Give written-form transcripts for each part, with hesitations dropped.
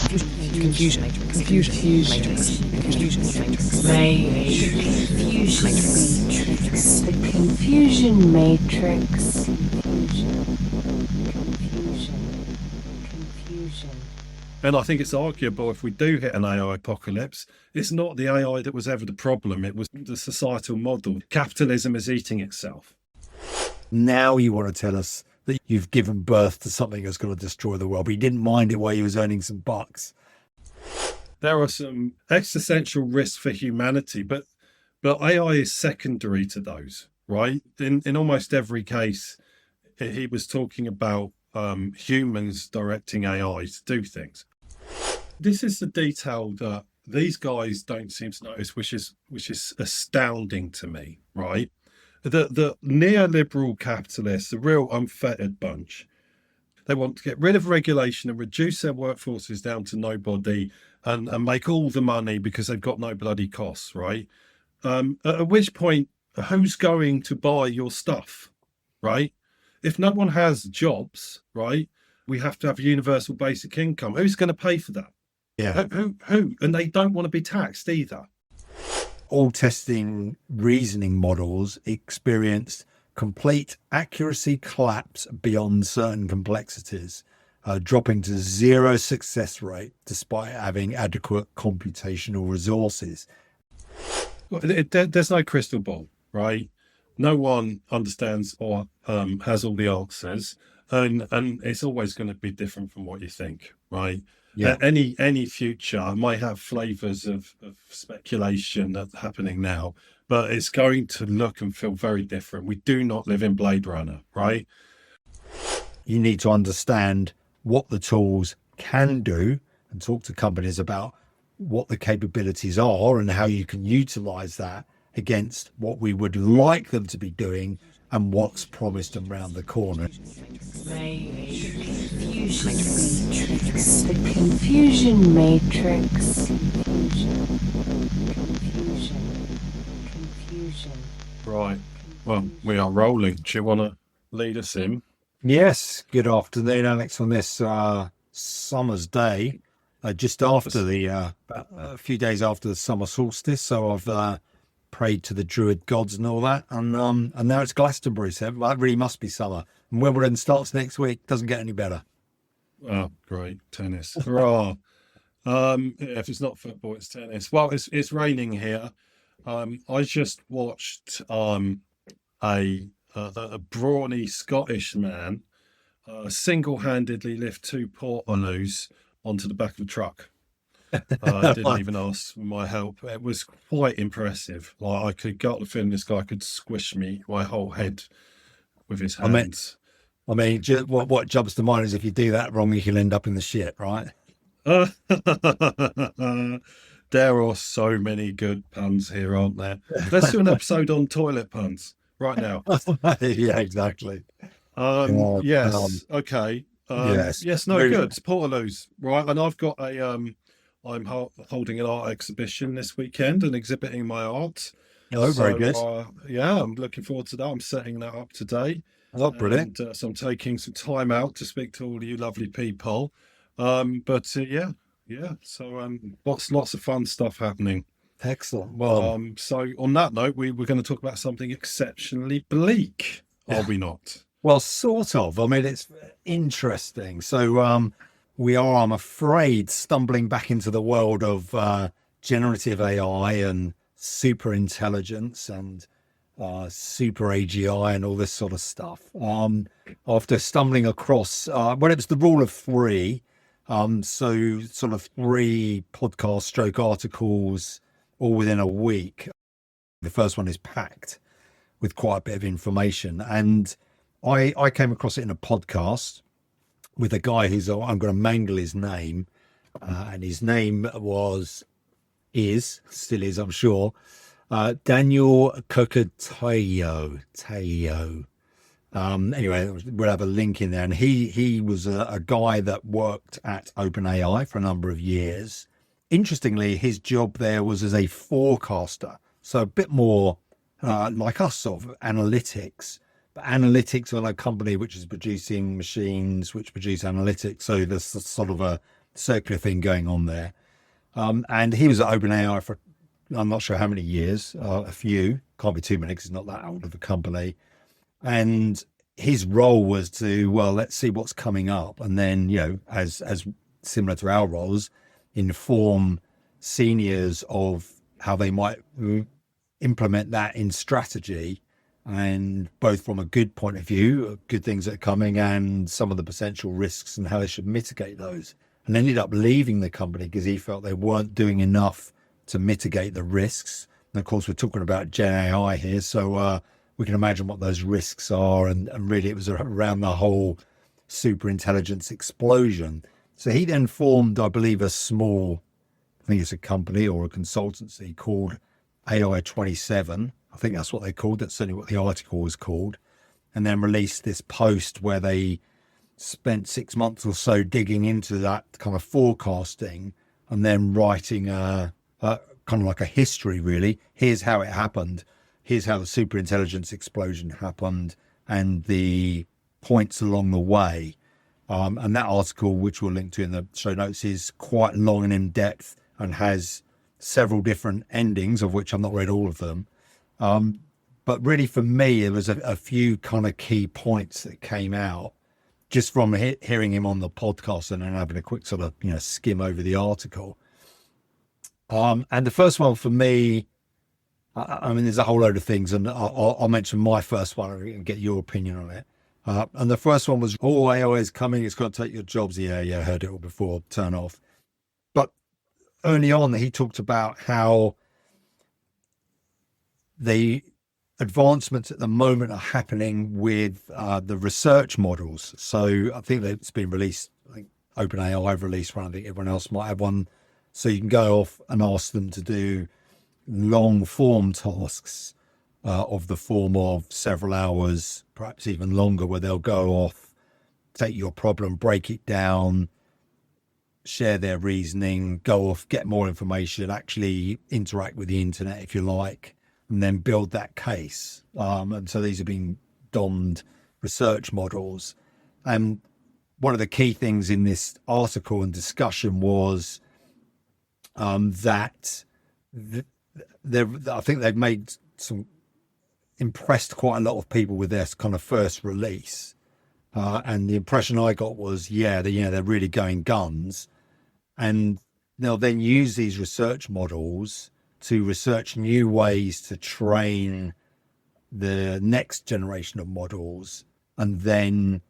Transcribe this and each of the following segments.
Confusion matrix. Confusion matrix. Confusion matrix. The confusion matrix. Confusion. And I think it's arguable if we do hit an AI apocalypse, it's not the AI that was ever the problem. It was the societal model. Capitalism is eating itself. Now you want to tell us that you've given birth to something that's going to destroy the world, but you didn't mind it while you was earning some bucks. There are some existential risks for humanity, but AI is secondary to those, right? In almost every case, he was talking about humans directing AI to do things. This is the detail that these guys don't seem to notice, which is astounding to me, right? The neoliberal capitalists, the real unfettered bunch, they want to get rid of regulation and reduce their workforces down to nobody and make all the money because they've got no bloody costs, right? At which point, who's going to buy your stuff, right? If no one has jobs, right, we have to have universal basic income. Who's going to pay for that? Yeah. Who? And they don't want to be taxed either. All testing reasoning models experienced complete accuracy collapse beyond certain complexities, dropping to zero success rate despite having adequate computational resources. Well, there's no crystal ball, right? No one understands or has all the answers, and it's always going to be different from what you think, right? Yeah. Any future might have flavors of speculation that's happening now, but it's going to look and feel very different. We do not live in Blade Runner, right? You need to understand what the tools can do and talk to companies about what the capabilities are and how you can utilize that against what we would like them to be doing and what's promised around the corner. The confusion matrix. Confusion. Right. Well, we are rolling. Do you want to lead us in? Yes. Good afternoon, Alex, on this summer's day, just after a few days after the summer solstice. So I've prayed to the druid gods and all that, and now it's Glastonbury, so that really must be summer. And Wimbledon starts next week. Doesn't get any better. Oh, great. Tennis. Hurrah. If it's not football, it's tennis. Well, it's raining here. I just watched a brawny Scottish man single-handedly lift 2 portaloos onto the back of a truck. Didn't even ask for my help. It was quite impressive. Like, I could got the feeling this guy could squish my whole head with his hands. I mean, what jumps to mind is if you do that wrong, you can end up in the shit, right? There are so many good puns here, aren't there? Let's do an episode on toilet puns right now. Yeah, exactly. Yes. Okay. Yes. No. Good. It's Portaloos, right? And I've got I'm holding an art exhibition this weekend and exhibiting my art. Oh, very good. Yeah, I'm looking forward to that. I'm setting that up today. Oh, brilliant. And, so I'm taking some time out to speak to all you lovely people. Yeah. So lots of fun stuff happening. Excellent. Well, so on that note, we're going to talk about something exceptionally bleak, are we not? Well, sort of. I mean, it's interesting. So we are, I'm afraid, stumbling back into the world of generative AI and super intelligence and super AGI and all this sort of stuff. After stumbling across, it was the rule of 3. So sort of 3 podcast stroke articles all within a week. The first one is packed with quite a bit of information. And I came across it in a podcast with a guy who's, I'm going to mangle his name. And his name still is, I'm sure, Daniel Kokotayo. Anyway, we'll have a link in there. And he was a guy that worked at OpenAI for a number of years. Interestingly, his job there was as a forecaster. So a bit more like us, sort of analytics. But analytics on a company which is producing machines which produce analytics. So there's sort of a circular thing going on there. And he was at OpenAI for, I'm not sure how many years, a few, can't be too many because it's not that old of a company. And his role was to, well, let's see what's coming up. And then, as similar to our roles, inform seniors of how they might implement that in strategy, and both from a good point of view, good things that are coming, and some of the potential risks and how they should mitigate those. And ended up leaving the company because he felt they weren't doing enough to mitigate the risks. And of course, we're talking about Gen AI here, so we can imagine what those risks are. And really, it was around the whole super intelligence explosion. So he then formed, I believe, a small, I think it's a company or a consultancy called AI 27. I think that's what they called. That's certainly what the article was called. And then released this post where they spent 6 months or so digging into that kind of forecasting and then writing a kind of like a history, really. Here's how it happened. Here's how the superintelligence explosion happened and the points along the way. And that article, which we'll link to in the show notes, is quite long and in depth and has several different endings, of which I've not read all of them. But really, for me, there was a few kind of key points that came out just from hearing him on the podcast and then having a quick sort of, skim over the article. And the first one for me, I mean, there's a whole load of things, and I'll mention my first one and get your opinion on it. And the first one was, AI is coming, it's going to take your jobs. Yeah, heard it all before, turn off. But early on, he talked about how the advancements at the moment are happening with the research models. So I think it's been released. I think OpenAI have released one. I think everyone else might have one. So you can go off and ask them to do long form tasks of the form of several hours, perhaps even longer, where they'll go off, take your problem, break it down, share their reasoning, go off, get more information, actually interact with the internet, if you like, and then build that case. And so these have been donned research models. And one of the key things in this article and discussion was that I think they've made impressed quite a lot of people with their kind of first release. And the impression I got was, they're really going guns. And they'll then use these research models to research new ways to train the next generation of models. And then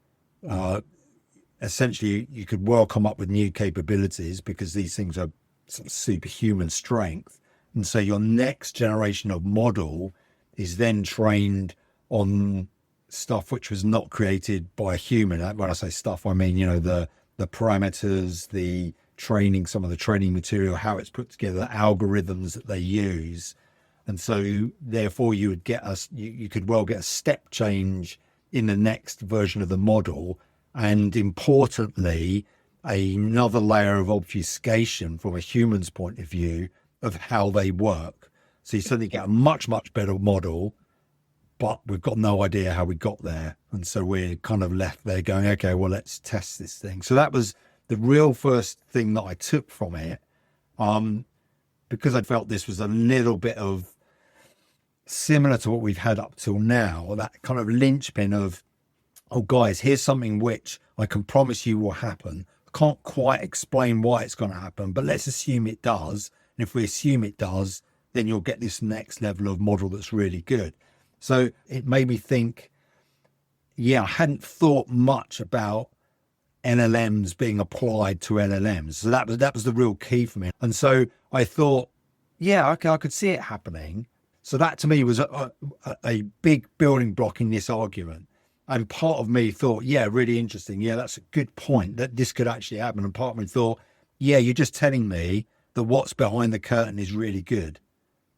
essentially you could well come up with new capabilities because these things are sort of superhuman strength. And so your next generation of model is then trained on stuff which was not created by a human. When I say stuff, I mean, the parameters, the training, some of the training material, how it's put together, the algorithms that they use. And so therefore you would get you could well get a step change in the next version of the model. And importantly, another layer of obfuscation from a human's point of view of how they work. So you suddenly get a much, much better model, but we've got no idea how we got there. And so we're kind of left there going, okay, well, let's test this thing. So that was the real first thing that I took from it, because I felt this was a little bit of similar to what we've had up till now, that kind of linchpin of, oh, guys, here's something which I can promise you will happen. I can't quite explain why it's going to happen, but let's assume it does. And if we assume it does, then you'll get this next level of model that's really good. So it made me think, I hadn't thought much about LLMs being applied to LLMs. So that was the real key for me. And so I thought, okay, I could see it happening. So that to me was a big building block in this argument. And part of me thought, really interesting. That's a good point that this could actually happen. And part of me thought, you're just telling me that what's behind the curtain is really good.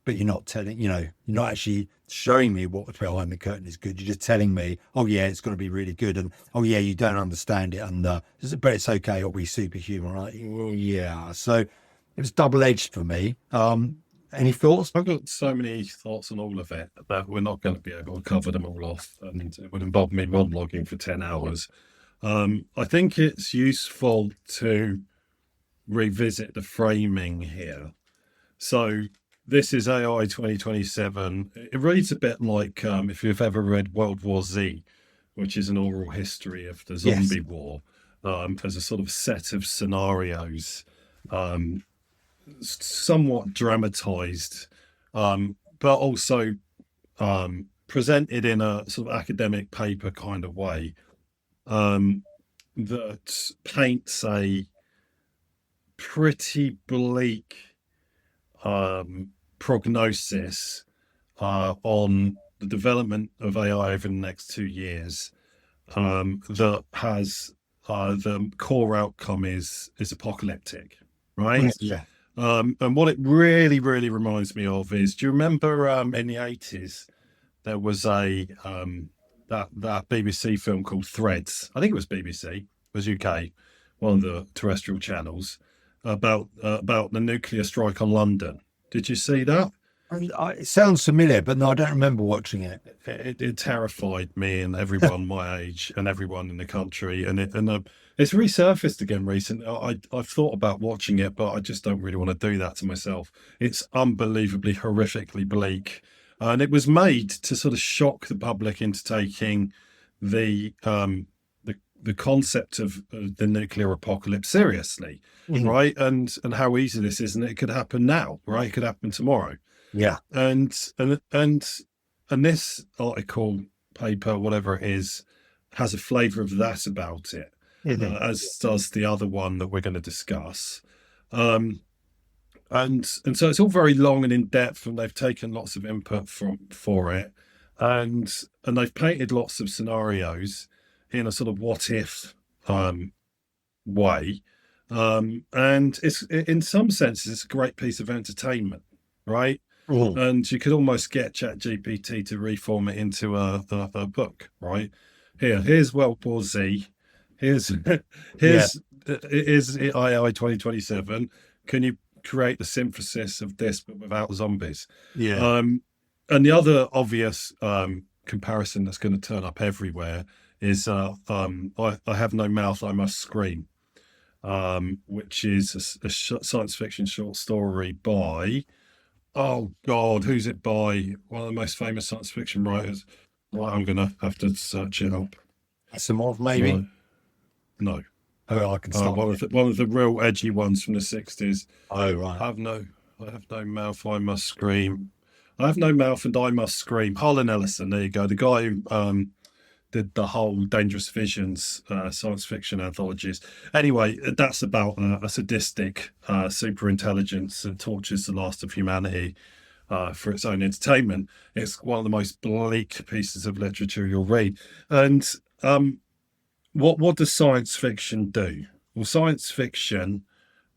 But you're not telling, you're not actually showing me what's behind the curtain is good. You're just telling me, it's going to be really good. And, you don't understand it. And, but it's okay. It'll be superhuman, right? Well, yeah. So it was double-edged for me. Any thoughts? I've got so many thoughts on all of it that we're not going to be able to cover them all off. And it would involve me monologuing for 10 hours. I think it's useful to revisit the framing here. So this is AI 2027. It reads a bit like if you've ever read World War Z, which is an oral history of the zombie war, as a sort of set of scenarios, somewhat dramatized, but also presented in a sort of academic paper kind of way, that paints a pretty bleak prognosis on the development of AI over the next 2 years, that has the core outcome is apocalyptic, right? Yeah. And what it really, really reminds me of is, do you remember in the 80s there was a that BBC film called Threads? I think it was BBC, it was UK, one of the terrestrial channels, about the nuclear strike on London. Did you see that? It sounds familiar, but no, I don't remember watching it. It terrified me and everyone my age and everyone in the country, and it's resurfaced again recently. I've thought about watching it, but I just don't really want to do that to myself. It's unbelievably horrifically bleak, and it was made to sort of shock the public into taking the concept of the nuclear apocalypse seriously, right? And how easy this is, and it could happen now, right? It could happen tomorrow. Yeah. And this article, paper, whatever it is, has a flavour of that about it, as does the other one that we're going to discuss. And so it's all very long and in depth, and they've taken lots of input for it, and they've painted lots of scenarios in a sort of what if way, and it's, in some senses, it's a great piece of entertainment, right? And you could almost get ChatGPT to reform it into a book, right? Here's World War Z. Here's AI 2027. Can you create the synthesis of this but without zombies? Yeah. And the other obvious comparison that's going to turn up everywhere is I have no mouth, I must scream, which is a science fiction short story by, oh God, who's it by? One of the most famous science fiction writers. Right, I'm gonna have to search it up. Asimov, maybe? No. Oh, I can start. One of the real edgy ones from the 60s. Oh, right. I have no mouth, I must scream. I have no mouth and I must scream. Harlan Ellison, there you go. The guy who did the whole Dangerous Visions science fiction anthologies. Anyway, that's about a sadistic super intelligence that tortures the last of humanity for its own entertainment. It's one of the most bleak pieces of literature you'll read. And what does science fiction do? Well, science fiction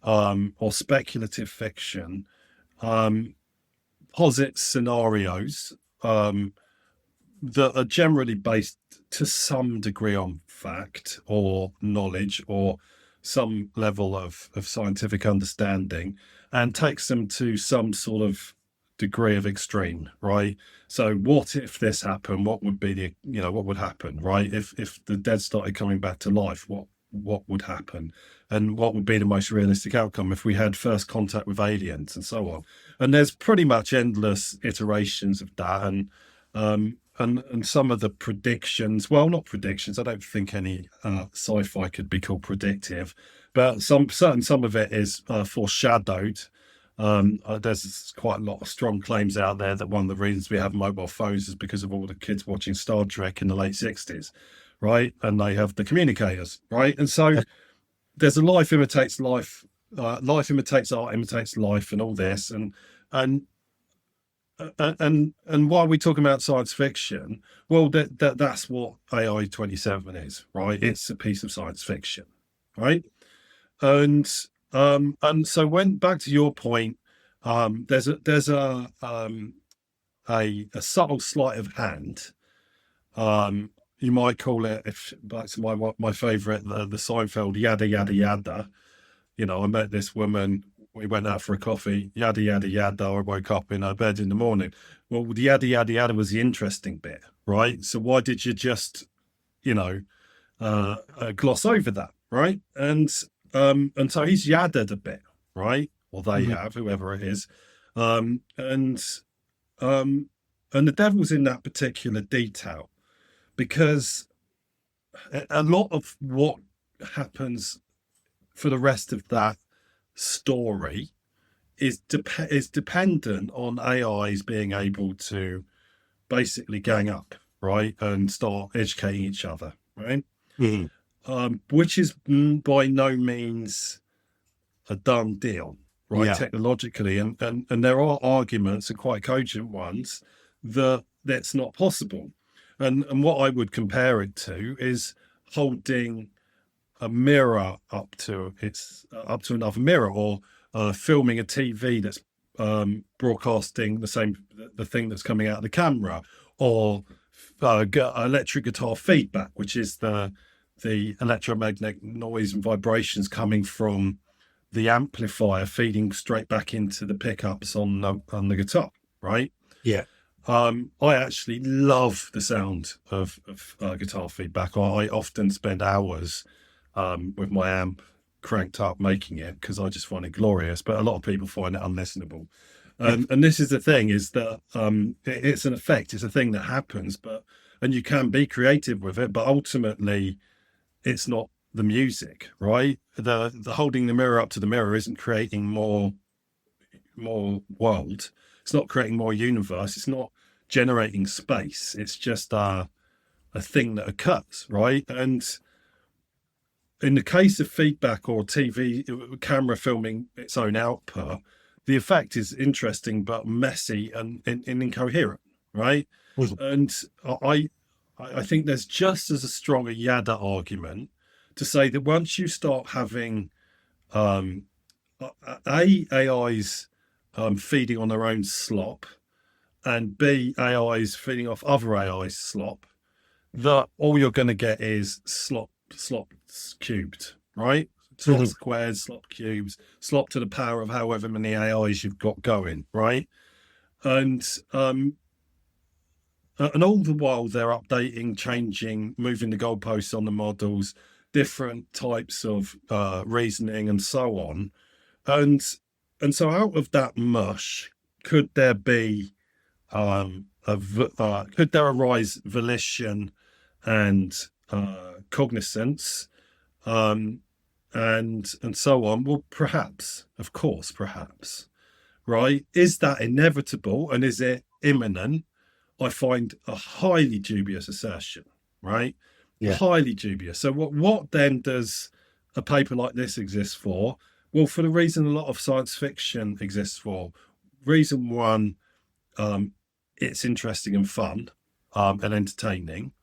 or speculative fiction posits scenarios that are generally based to some degree on fact or knowledge or some level of scientific understanding, and takes them to some sort of degree of extreme, right? So what if this happened? What would be what would happen, right? If the dead started coming back to life, what would happen? And what would be the most realistic outcome if we had first contact with aliens and so on? And there's pretty much endless iterations of that. And some of the predictions, well, not predictions, I don't think any sci-fi could be called predictive, but some of it is foreshadowed. There's quite a lot of strong claims out there that one of the reasons we have mobile phones is because of all the kids watching Star Trek in the late 60s, right? And they have the communicators, right? And so there's a life imitates life, life imitates art, imitates life, and all this. And why are we talking about science fiction? Well, that's what AI 27 is, right? It's a piece of science fiction, right? And so when back to your point, there's a subtle sleight of hand. You might call it, if back to my favorite, the Seinfeld yada yada yada. I met this woman. We went out for a coffee, yada, yada, yada. I woke up in her bed in the morning. Well, the yada, yada, yada was the interesting bit, right? So why did you just, gloss over that, right? And and so he's yadded a bit, right? Or they Mhm. have, whoever it is. Um, and um, and the devil's in that particular detail, because a lot of what happens for the rest of that story is dependent on AIs being able to basically gang up, right, and start educating each other, right? Mhm. Which is by no means a done deal, right, Yeah. technologically, and there are arguments, and quite cogent ones, that that's not possible. And what I would compare it to is holding a mirror up to another mirror, or filming a TV that's broadcasting the thing that's coming out of the camera, or electric guitar feedback, which is the electromagnetic noise and vibrations coming from the amplifier feeding straight back into the pickups on the guitar, right? Yeah. I actually love the sound of guitar feedback. I often spend hours with my amp cranked up making it, because I just find it glorious. But a lot of people find it unlistenable. And this is the thing, is that it's an effect. It's a thing that happens, and you can be creative with it, but ultimately it's not the music, right? The holding the mirror up to the mirror isn't creating more world. It's not creating more universe. It's not generating space. It's just a thing that occurs, right? And in the case of feedback or TV camera filming its own output, the effect is interesting but messy and incoherent, right? Mhm. And I think there's just as a strong a Yada argument to say that once you start having um, AIs feeding on their own slop, and B, AIs feeding off other AIs slop, that all you're going to get is slop cubed, right? Slop Mhm. squared, slop cubes, slop to the power of however many AIs you've got going, right? And and all the while they're updating, changing, moving the goalposts on the models, different types of reasoning, and so on. And so out of that mush, could there be could there arise volition and cognizance, um, and so on? Well, perhaps, of course, perhaps, right? Is that inevitable, and is it imminent? I find a highly dubious assertion, right? Yeah. Highly dubious. So what then does a paper like this exist for? Well, for the reason a lot of science fiction exists for. Reason one, it's interesting and fun, and entertaining,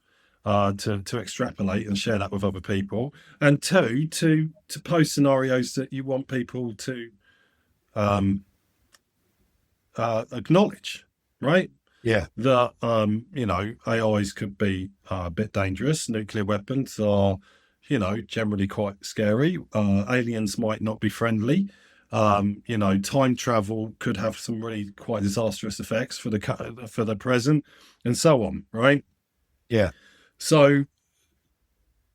to extrapolate and share that with other people. And two, to pose scenarios that you want people to um, acknowledge, right? Yeah. That AIs could be a bit dangerous. Nuclear weapons are, generally quite scary. Aliens might not be friendly. Time travel could have some really quite disastrous effects for the present, and so on, right? Yeah. So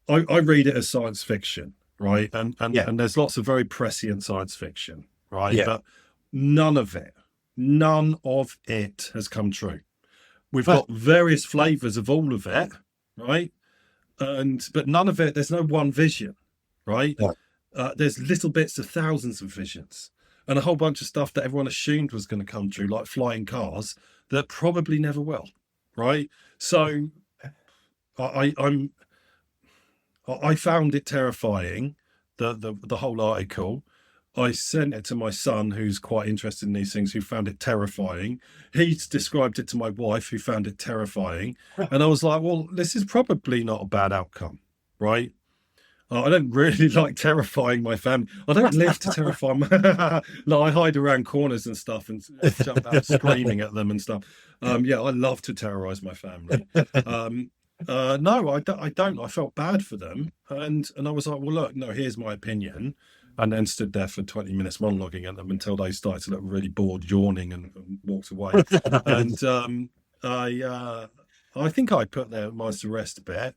I read it as science fiction, right? Yeah. And there's lots of very prescient science fiction, right? Yeah. But none of it, none of it has come true. We've Well, got various flavors of all of it, right? But none of it, there's no one vision, right? yeah. There's little bits of thousands of visions, and a whole bunch of stuff that everyone assumed was going to come true, like flying cars, that probably never will, right? So I found it terrifying, the whole article. I sent it to my son, who's quite interested in these things, who found it terrifying. He's described it to my wife, who found it terrifying. And I was like, well, this is probably not a bad outcome, right? I don't really like terrifying my family. I don't live to terrify my... No, I hide around corners and stuff and jump out screaming at them and stuff. Yeah, I love to terrorize my family. No, I don't. I felt bad for them. And I was like, well, look, no, here's my opinion. And then stood there for 20 minutes monologuing at them until they started to look really bored, yawning, and walked away. And I think I put their minds to rest a bit.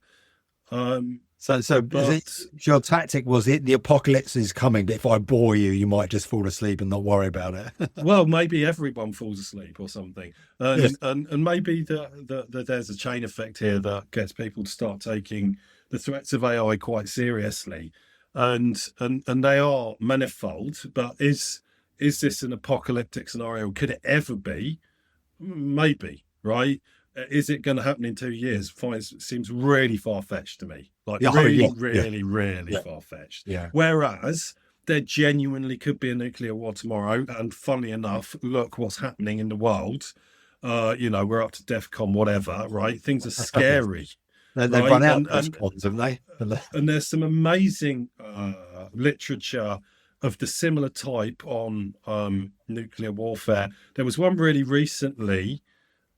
So is But your tactic was it the apocalypse is coming, but if I bore you, you might just fall asleep and not worry about it. well, maybe everyone falls asleep or something, Yes. and maybe there's a chain effect here that gets people to start taking the threats of AI quite seriously, and they are manifold. But is this an apocalyptic scenario? Could it ever be? Maybe, right? Is it going to happen in 2 years? Seems really far fetched to me. Like Yeah, oh, really, yeah, really, really yeah, far fetched. yeah, Whereas there genuinely could be a nuclear war tomorrow. And funnily enough, look what's happening in the world. We're up to DEFCON, whatever, right? Things are yeah. scary, They've run right? out And of those and cons, haven't they? and there's some amazing literature of the similar type on nuclear warfare. There was one really recently.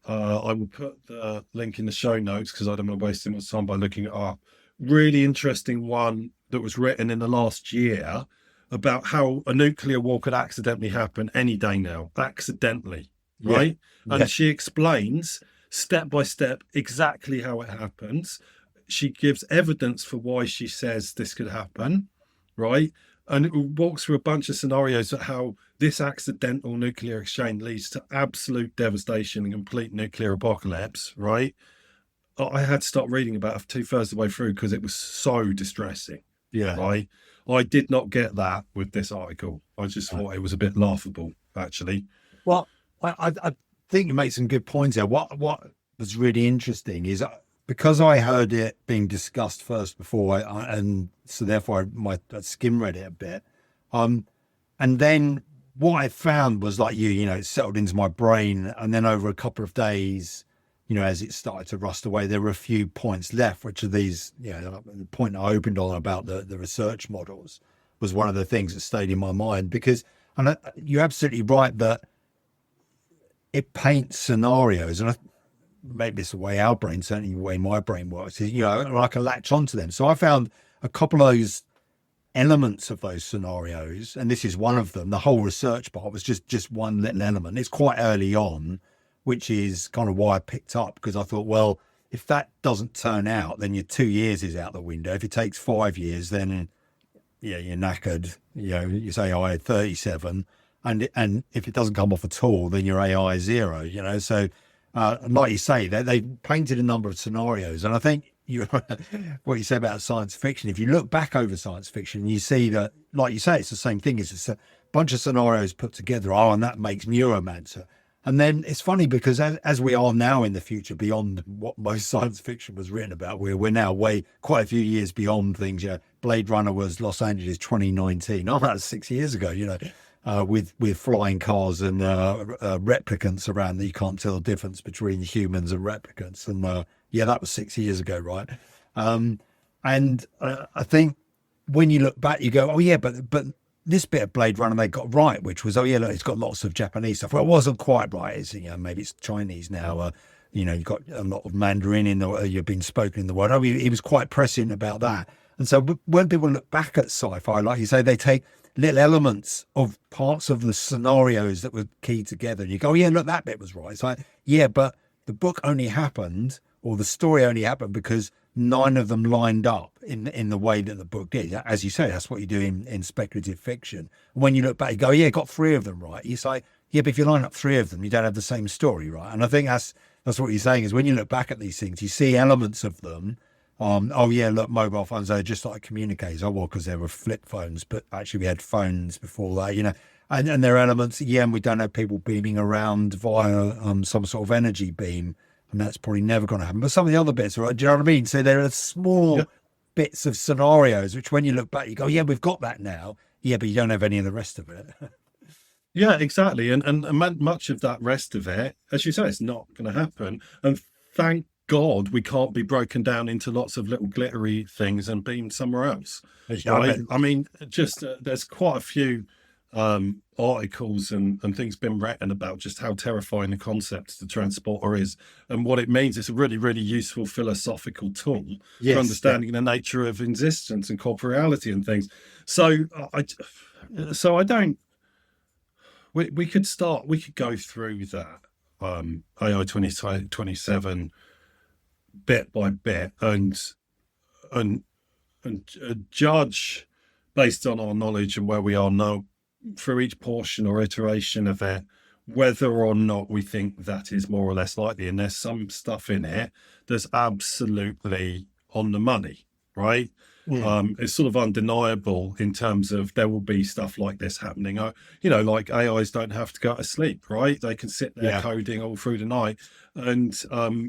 I will put the link in the show notes because I don't want to waste too much time by looking it up. Really interesting one that was written in the last year about how a nuclear war could accidentally happen any day now, accidentally, Yeah, right? yeah, And she explains step by step exactly how it happens. She gives evidence for why she says this could happen, right? And it walks through a bunch of scenarios of how this accidental nuclear exchange leads to absolute devastation and complete nuclear apocalypse, right? I had to start reading about it 2/3 of the way through because it was so distressing, yeah. right? I did not get that with this article. I just thought it was a bit laughable, actually. Well, I think you make some good points there. What was really interesting is because I heard it being discussed first before, and so therefore I skim read it a bit. And then what I found was like it settled into my brain, and then over a couple of days, as it started to rust away, there were a few points left, which are these, the point I opened on about the research models was one of the things that stayed in my mind because, and you're absolutely right that it paints scenarios, and maybe it's the way our brain, certainly the way my brain works, is, I can latch onto them. So I found a couple of those elements of those scenarios, and this is one of them. The whole research part was just one little element. It's quite early on, which is kind of why I picked up, because I thought, well, if that doesn't turn out, then your 2 years is out the window. If it takes 5 years, then you're knackered. You say I had 37, and if it doesn't come off at all, then your AI is zero. So like you say, they painted a number of scenarios, and I think what you say about science fiction. If you look back over science fiction, you see that, like you say, it's the same thing. It's just a bunch of scenarios put together. Oh, and that makes Neuromancer. And then it's funny because as we are now in the future, beyond what most science fiction was written about, we're now quite a few years beyond things. Blade Runner was Los Angeles 2019. Oh, that was 6 years ago. With flying cars and replicants around that you can't tell the difference between humans and replicants. And that was 6 years ago, right? And I think when you look back, you go, oh yeah, but this bit of Blade Runner they got right, which was, oh yeah, look, it's got lots of Japanese stuff. Well, it wasn't quite right. It's, maybe it's Chinese now. You've got a lot of Mandarin you've been spoken in the world. He was quite prescient about that. And so when people look back at sci-fi, like you say, they take little elements of parts of the scenarios that were keyed together. And you go, oh, yeah, look, that bit was right. It's like, yeah, but the book only happened, or the story only happened because 9 of them lined up in the way that the book did. As you say, that's what you do in speculative fiction. And when you look back, you go, yeah, got 3 of them right. You say, yeah, but if you line up 3 of them, you don't have the same story, right? And I think that's what you're saying is when you look back at these things, you see elements of them. Oh yeah, look, mobile phones, they're just like communicators. Oh well, because there were flip phones, but actually we had phones before that, and there are elements, yeah, and we don't have people beaming around via some sort of energy beam, and that's probably never going to happen. But some of the other bits, right? Do you know what I mean? So there are small bits of scenarios which, when you look back, you go, yeah, we've got that now. Yeah, but you don't have any of the rest of it. Yeah, exactly. And much of that rest of it, as you say, it's not going to happen. And thank God we can't be broken down into lots of little glittery things and beamed somewhere else. Yeah, Right? I mean, just there's quite a few articles and things been written about just how terrifying the concept the transporter is and what it means. It's a really, really useful philosophical tool for understanding the nature of existence and corporeality and things. So I don't. We could go through that AI 2027 bit by bit and judge based on our knowledge and where we are now for each portion or iteration of it, whether or not we think that is more or less likely. And there's some stuff in it that's absolutely on the money, right? It's sort of undeniable in terms of there will be stuff like this happening. Like AIs don't have to go to sleep, right? They can sit there coding all through the night. And,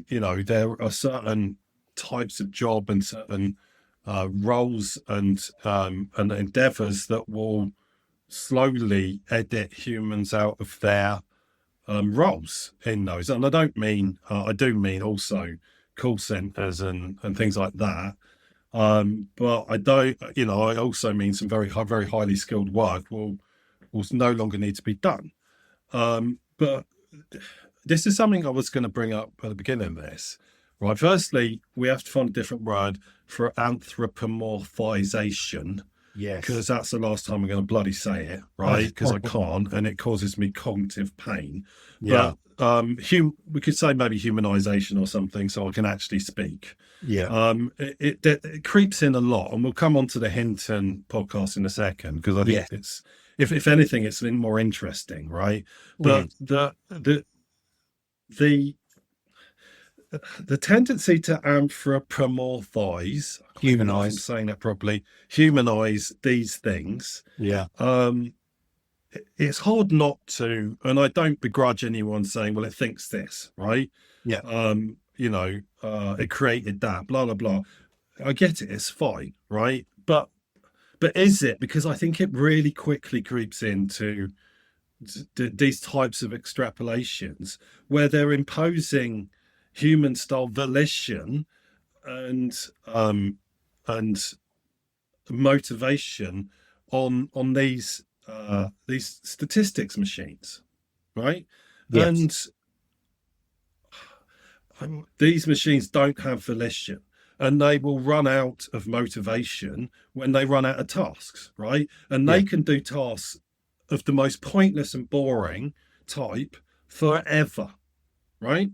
there are certain types of job and certain roles and endeavors that will slowly edit humans out of their roles in those. And I do mean also call centers and things like that. But I don't, I also mean some very highly skilled work will no longer need to be done. But this is something I was going to bring up at the beginning of this, right? Firstly, we have to find a different word for anthropomorphization. Yes. Because that's the last time I'm going to bloody say it, right? Because I can't, and it causes me cognitive pain. Yeah. But we could say maybe humanization or something, so I can actually speak. Yeah. It creeps in a lot, and we'll come on to the Hinton podcast in a second, because I think it's, if anything, it's more interesting, right? But the tendency to anthropomorphize, Humanize. I'm saying that properly, humanize these things. Yeah. It's hard not to, and I don't begrudge anyone saying, well, it thinks this, right? Yeah. It created that, blah, blah, blah. I get it, it's fine, right? But is it? Because I think it really quickly creeps into these types of extrapolations where they're imposing human style volition and motivation on these statistics machines, right? Yes. And these machines don't have volition, and they will run out of motivation when they run out of tasks, right? And they can do tasks of the most pointless and boring type forever, right?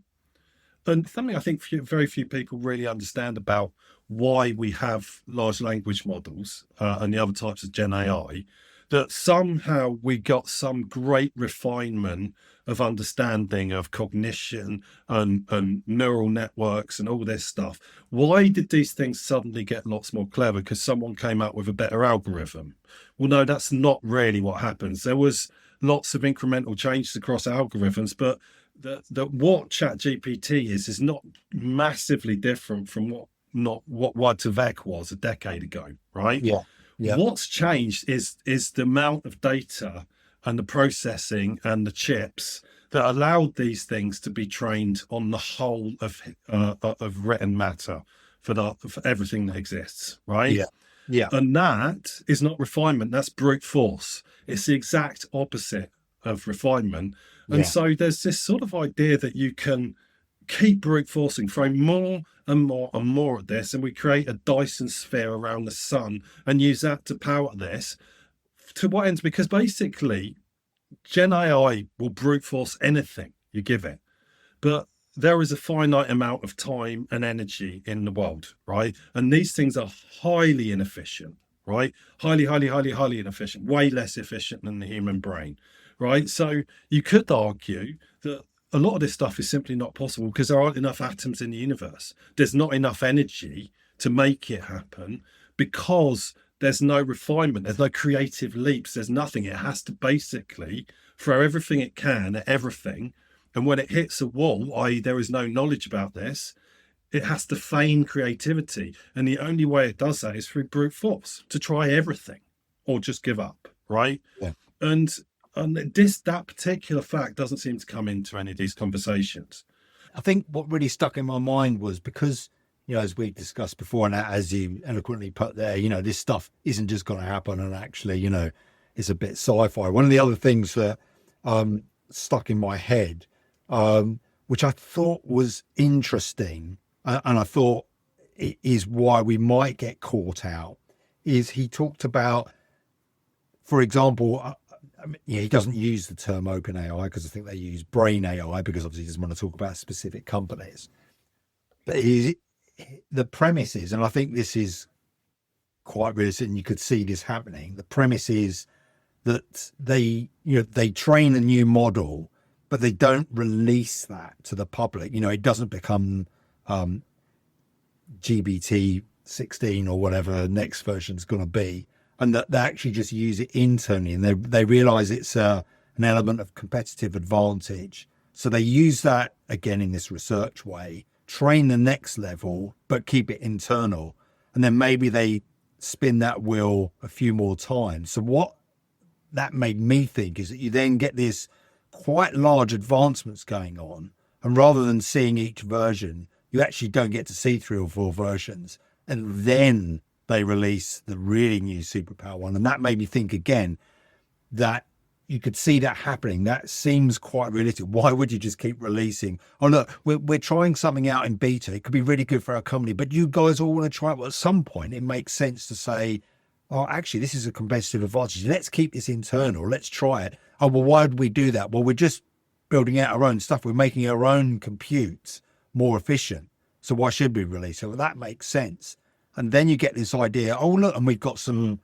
And something I think very few people really understand about why we have large language models and the other types of Gen AI, that somehow we got some great refinement of understanding of cognition and neural networks and all this stuff. Why did these things suddenly get lots more clever? Because someone came up with a better algorithm. Well, no, that's not really what happens. There was lots of incremental changes across algorithms, but what ChatGPT is not massively different from what havoc was a decade ago, right? Yeah. Yeah. What's changed is the amount of data and the processing and the chips that allowed these things to be trained on the whole of written matter for everything that exists, right? Yeah. Yeah. And that is not refinement. That's brute force. It's the exact opposite of refinement. And so there's this sort of idea that you can keep brute forcing, throw more and more and more at this, and we create a Dyson sphere around the sun and use that to power this. To what ends? Because basically, Gen AI will brute force anything you give it. But there is a finite amount of time and energy in the world, right? And these things are highly inefficient, right? Highly, highly, highly, highly inefficient, way less efficient than the human brain, right? So you could argue that a lot of this stuff is simply not possible because there aren't enough atoms in the universe. There's not enough energy to make it happen because there's no refinement, there's no creative leaps, there's nothing. It has to basically throw everything it can at everything. And when it hits a wall, i.e. there is no knowledge about this, it has to feign creativity. And the only way it does that is through brute force, to try everything or just give up, right? Yeah. And that particular fact doesn't seem to come into any of these conversations. I think what really stuck in my mind was because, as we discussed before, and as you eloquently put there, this stuff isn't just going to happen, and actually, it's a bit sci-fi. One of the other things that stuck in my head, which I thought was interesting, and I thought it is why we might get caught out, is he talked about, for example, he doesn't use the term open AI because I think they use brain AI because obviously he doesn't want to talk about specific companies. But the premise is, and I think this is quite realistic, and you could see this happening. The premise is that they train a new model, but they don't release that to the public. It doesn't become GBT 16 or whatever next version's going to be, and that they actually just use it internally, and they realize it's an element of competitive advantage. So they use that again in this research way, train the next level, but keep it internal. And then maybe they spin that wheel a few more times. So what that made me think is that you then get this quite large advancements going on. And rather than seeing each version, you actually don't get to see 3 or 4 versions. And then they release the really new superpower one. And that made me think again that you could see that happening. That seems quite realistic. Why would you just keep releasing? Oh, look, we're trying something out in beta. It could be really good for our company, but you guys all want to try it. Well, at some point, it makes sense to say, oh, actually, this is a competitive advantage. Let's keep this internal. Let's try it. Oh, well, why would we do that? Well, we're just building out our own stuff. We're making our own compute more efficient. So why should we release it? Well, that makes sense. And then you get this idea, oh, look, and we've got some,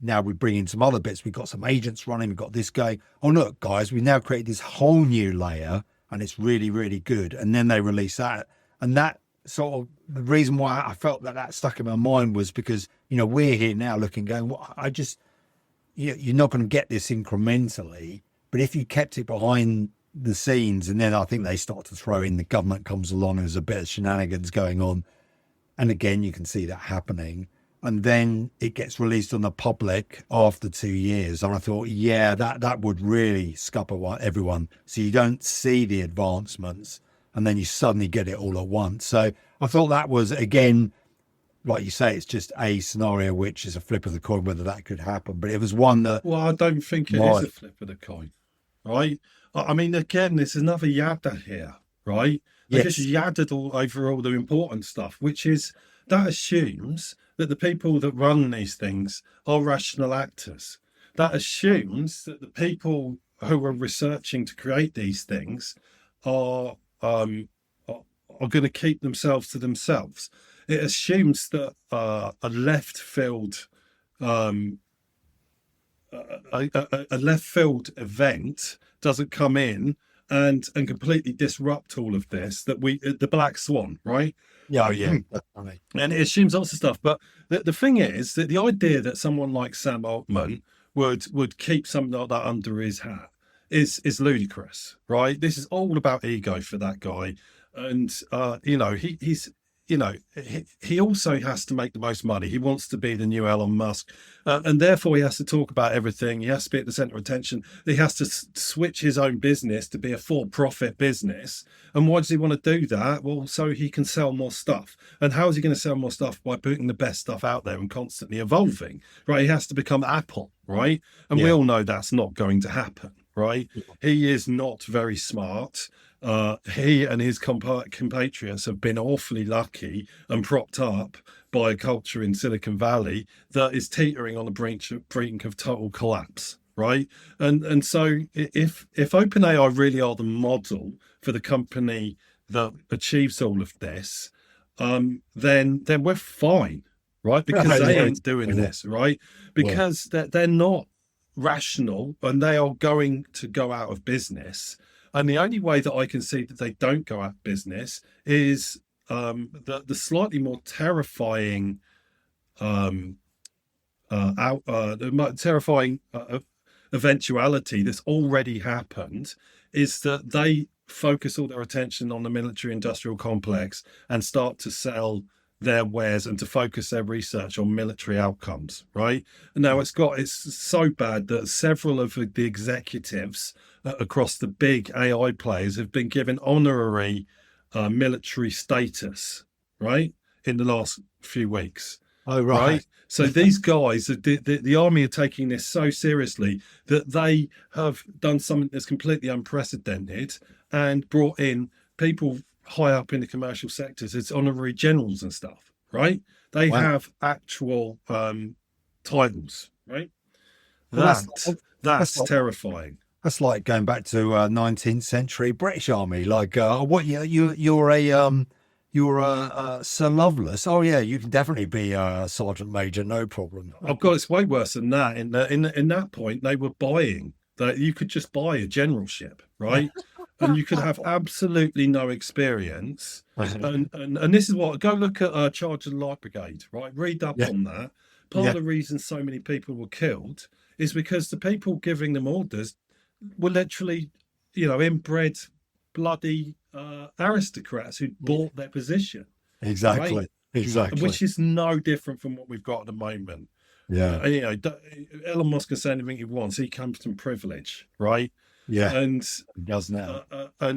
now we bring in some other bits. We've got some agents running. We've got this going. Oh, look, guys, we've now created this whole new layer and it's really, really good. And then they release that. And that sort of the reason why I felt that stuck in my mind was because, we're here now looking, going, well, you're not going to get this incrementally. But if you kept it behind the scenes, and then I think they start to throw in, the government comes along and there's a bit of shenanigans going on. And again, you can see that happening. And then it gets released on the public after 2 years. And I thought, yeah, that would really scupper everyone. So you don't see the advancements and then you suddenly get it all at once. So I thought that was, again, like you say, it's just a scenario which is a flip of the coin, whether that could happen. But it was one that... Well, I don't think it is a flip of the coin, right? I mean, again, there's another yada here, right? They just yadded all over all the important stuff, which is that assumes that the people that run these things are rational actors. That assumes that the people who are researching to create these things are going to keep themselves to themselves. It assumes that a left field a left field event doesn't come in and completely disrupt all of this, that the black swan, right? Yeah, definitely. And it assumes lots of stuff. But the thing is that the idea that someone like Sam Altman would keep something like that under his hat is ludicrous, right? This is all about ego for that guy. And, he also has to make the most money. He wants to be the new Elon Musk. And therefore he has to talk about everything. He has to be at the center of attention. He has to switch his own business to be a for-profit business. And why does he want to do that? Well, so he can sell more stuff. And how is he going to sell more stuff? By putting the best stuff out there and constantly evolving, right? He has to become Apple, right? And we all know that's not going to happen, right? He is not very smart. He and his compatriots have been awfully lucky and propped up by a culture in Silicon Valley that is teetering on the brink of total collapse, right? And so if OpenAI really are the model for the company that achieves all of this, then we're fine, right? Because they ain't doing this, right? Because they're not rational and they are going to go out of business. And the only way that I can see that they don't go out of business is the slightly more terrifying, eventuality that's already happened is that they focus all their attention on the military-industrial complex and start to sell their wares and to focus their research on military outcomes, right? And now it's so bad that several of the executives across the big AI players have been given honorary military status, right, in the last few weeks. Oh, right. So these guys, the army are taking this so seriously that they have done something that's completely unprecedented and brought in people high up in the commercial sectors as honorary generals and stuff, right? They have actual titles, right? Well, that's terrifying. That's like going back to 19th century British Army. Like, what you're you're Sir Lovelace. Oh yeah, you can definitely be a Sergeant Major, no problem. I've got it's way worse than that. In that point, they were buying that you could just buy a generalship, right? And you could have absolutely no experience. And this is what go look at Charge of the Light Brigade, right? Read up Yeah, on that. Part yeah, of the reason so many people were killed is because the people giving them orders were literally, inbred, bloody aristocrats who bought their position, right? exactly, exactly. Which is no different from what we've got at the moment. Yeah, Elon Musk can say anything he wants. He comes from privilege, right? yeah, And it does now. I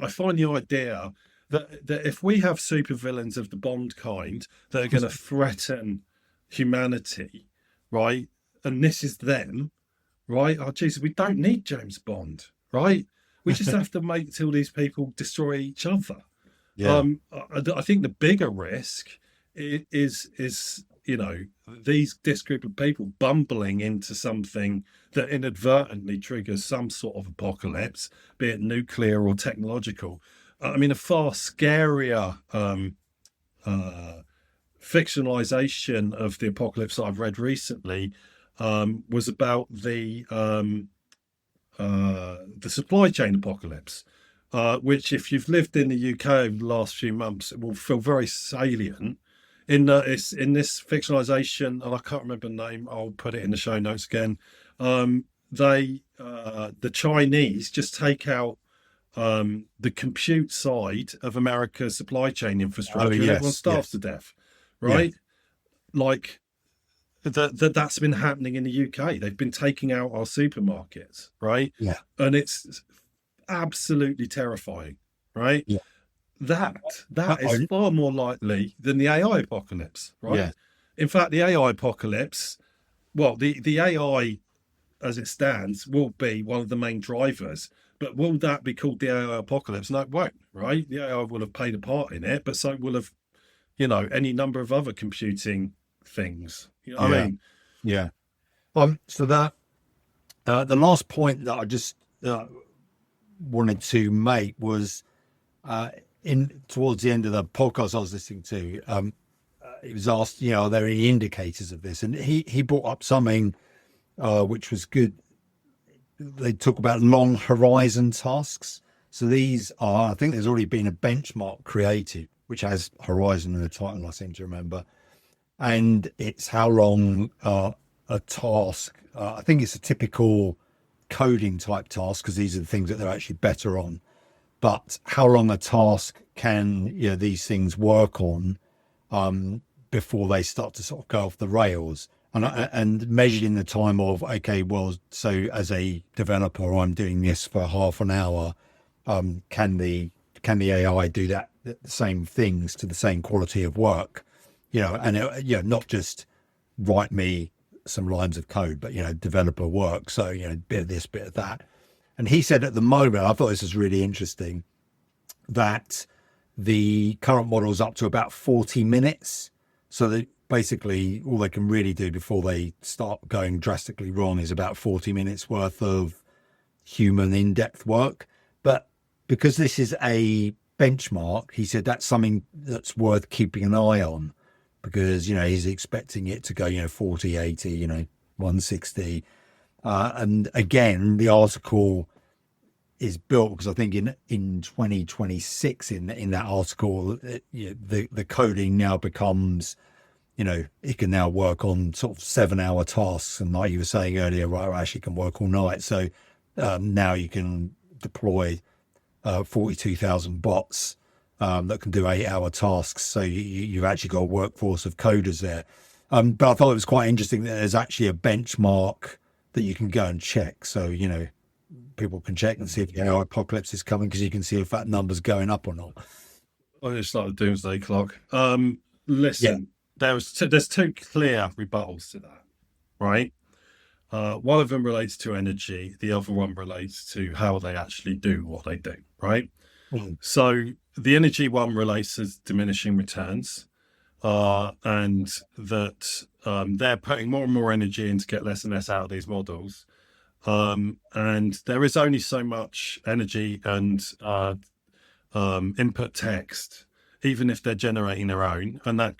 find the idea that if we have supervillains of the Bond kind that are going to threaten humanity, right? And this is them, right? Oh, Jesus, we don't need James Bond, right? We just have to make till these people destroy each other. Yeah, I think the bigger risk is this group of people bumbling into something that inadvertently triggers some sort of apocalypse, be it nuclear or technological. I mean, a far scarier fictionalization of the apocalypse I've read recently was about the supply chain apocalypse, which, if you've lived in the UK over the last few months, it will feel very salient. It's in this fictionalization, and I can't remember the name. I'll put it in the show notes again. The Chinese just take out the compute side of America's supply chain infrastructure, and everyone starves to death, right? Like that's been happening in the UK. They've been taking out our supermarkets, right? yeah, And it's absolutely terrifying, right? yeah. That is far more likely than the AI apocalypse, right? Yeah. In fact, the AI apocalypse, well, the AI as it stands will be one of the main drivers, but will that be called the AI apocalypse? No, it won't, right? The AI will have played a part in it, but so will have, any number of other computing things. You know what I mean? Yeah. So that the last point that I just wanted to make was in towards the end of the podcast I was listening to. He was asked, are there any indicators of this? And he brought up something which was good. They talk about long horizon tasks. So these are, I think there's already been a benchmark created, which has horizon in the title, I seem to remember. And it's how long a task, I think it's a typical coding type task, because these are the things that they're actually better on. But how long a task can these things work on before they start to sort of go off the rails? And measured in the time of, okay, well, so as a developer, I'm doing this for half an hour. Can the AI do the same things to the same quality of work? Not just write me some lines of code, but developer work. So bit of this, bit of that. And he said at the moment, I thought this was really interesting, that the current model is up to about 40 minutes. So that basically all they can really do before they start going drastically wrong is about 40 minutes worth of human in-depth work. But because this is a benchmark, he said that's something that's worth keeping an eye on, because he's expecting it to go 40, 80, 160. And again, the article is built because I think in 2026 in that article, the coding now becomes, it can now work on sort of 7-hour tasks, and like you were saying earlier, right, actually can work all night. So now you can deploy 42,000 bots that can do 8-hour tasks. So you've actually got a workforce of coders there. But I thought it was quite interesting that there's actually a benchmark that you can go and check. So, people can check and see if the AI apocalypse is coming, because you can see if that number's going up or not. Oh, it's like the doomsday clock. Listen, there's two clear rebuttals to that, right? One of them relates to energy. The other one relates to how they actually do what they do, right? Mm. So the energy one relates to diminishing returns, and that they're putting more and more energy in to get less and less out of these models. And there is only so much energy and input text even if they're generating their own, and that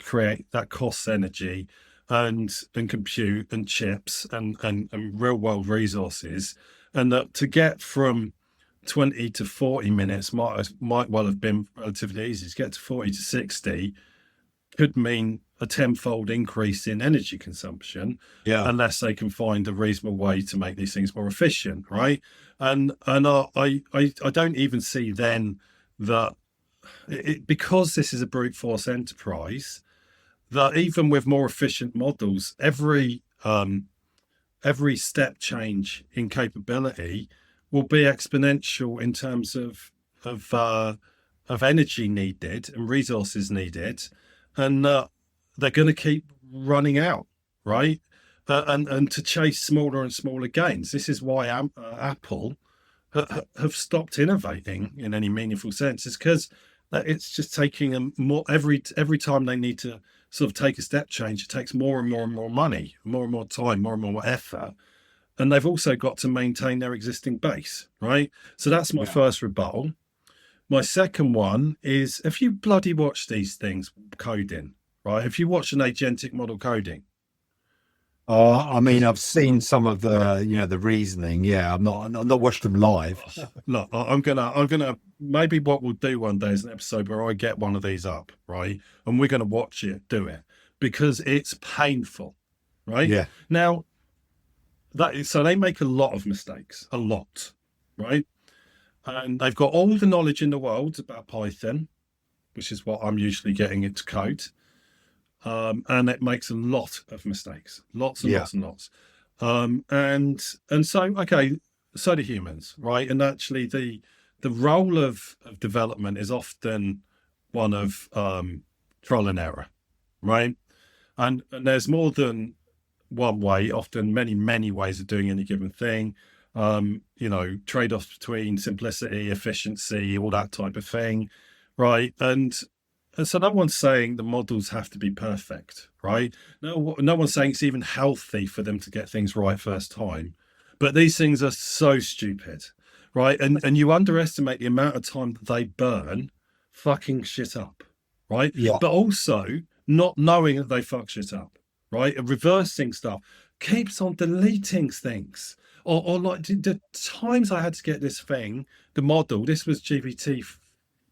costs energy and compute and chips and real world resources, and that to get from 20 to 40 minutes might well have been relatively easy. To get to 40 to 60 could mean a tenfold increase in energy consumption, Yeah. unless they can find a reasonable way to make these things more efficient, right? And I don't even see then that because this is a brute force enterprise, that even with more efficient models, every step change in capability will be exponential in terms of energy needed and resources needed, and they're going to keep running out, right? And to chase smaller and smaller gains. This is why Apple have stopped innovating in any meaningful sense. Is because it's just taking them more every time they need to sort of take a step change. It takes more and more and more money, more and more time, more and more effort, and they've also got to maintain their existing base, right? So that's my first rebuttal. My second one is, if you bloody watch these things coding, right? If you watch an agentic model coding, I mean, I've seen some of the reasoning. Yeah, I've not watched them live. look, I'm gonna maybe what we'll do one day is an episode where I get one of these up, right? And we're gonna watch it do it, because it's painful, right? Yeah. Now, so they make a lot of mistakes, a lot, right? And they've got all the knowledge in the world about Python, which is what I'm usually getting it to code. And it makes a lot of mistakes, lots and lots and lots. And so, okay, so do humans, right? And actually the role of development is often one of trial and error, right? And there's more than one way, often many ways of doing any given thing. Trade-offs between simplicity, efficiency, all that type of thing, right? And so no one's saying the models have to be perfect, right? No one's saying it's even healthy for them to get things right first time. But these things are so stupid, right? And you underestimate the amount of time that they burn fucking shit up, right? Yeah. But also not knowing that they fuck shit up, right? And reversing stuff, keeps on deleting things. Or like the times I had to get this thing, the model, this was GPT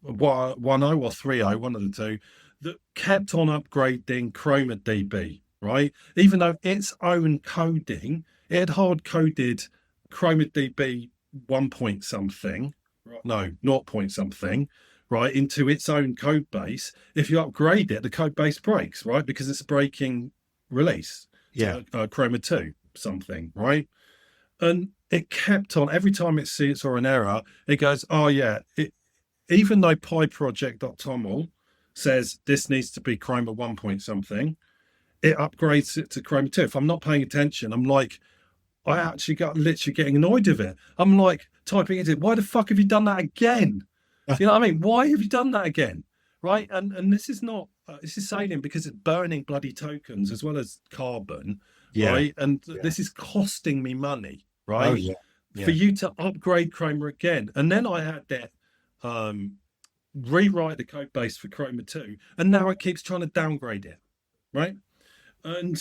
1.0 or 3.0, one of the two, that kept on upgrading Chroma DB, right? Even though its own coding, it had hard coded Chroma DB 1 point something, no, 0 point something, right, into its own code base. If you upgrade it, the code base breaks, right? Because it's breaking release. Yeah. Chroma 2 something, right? And it kept on, every time it sees or an error, it goes, oh yeah, even though pyproject.toml says this needs to be Chroma 1 point something, it upgrades it to Chroma 2. If I'm not paying attention, I'm like, I actually got literally getting annoyed with it. I'm like typing into it, why the fuck have you done that again? You know what I mean? Why have you done that again? Right? And this is not, this is salient because it's burning bloody tokens as well as carbon, right? And this is costing me money, right? Oh, yeah. For you to upgrade Chroma again. And then I had that rewrite the code base for Chroma 2, and now it keeps trying to downgrade it, right? And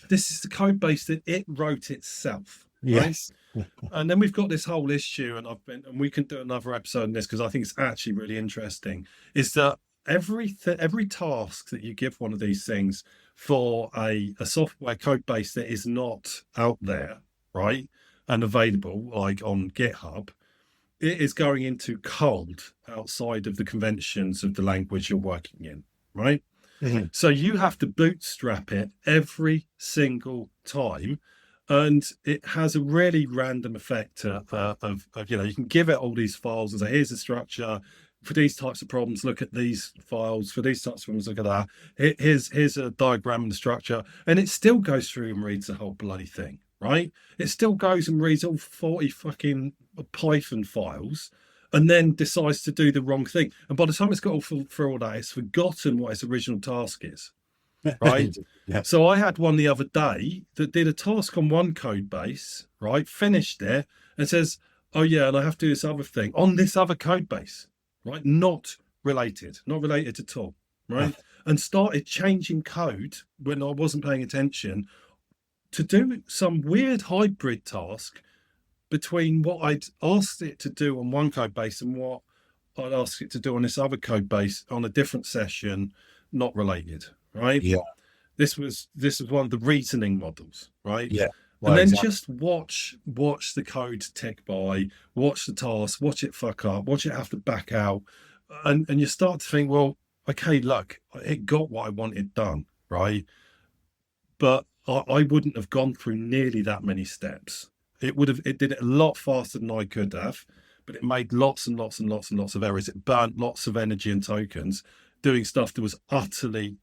this is the code base that it wrote itself, right? Yes. And then we've got this whole issue, and we can do another episode on this because I think it's actually really interesting, is that every task that you give one of these things for a software code base that is not out there, right, and available, like on GitHub, it is going into cold outside of the conventions of the language you're working in, right? Mm-hmm. So you have to bootstrap it every single time. And it has a really random effect of you can give it all these files and say, here's the structure for these types of problems. Look at these files for these types of problems. Look at that. Here's a diagram and the structure. And it still goes through and reads the whole bloody thing, right? It still goes and reads all 40 fucking Python files and then decides to do the wrong thing. And by the time it's got all through all that, it's forgotten what its original task is. Right. Yeah. So I had one the other day that did a task on one code base, right? Finished it and says, oh yeah, and I have to do this other thing on this other code base, right? Not related, not related at all, right? And started changing code when I wasn't paying attention to do some weird hybrid task between what I'd asked it to do on one code base and what I'd asked it to do on this other code base on a different session, not related, right? Yeah. This was one of the reasoning models, right? Yeah. And then just watch the code tick by, watch the task, watch it fuck up, watch it have to back out. And you start to think, well, okay, look, it got what I wanted done, right? But I wouldn't have gone through nearly that many steps. It did it a lot faster than I could have, but it made lots and lots and lots and lots of errors. It burnt lots of energy and tokens doing stuff that was utterly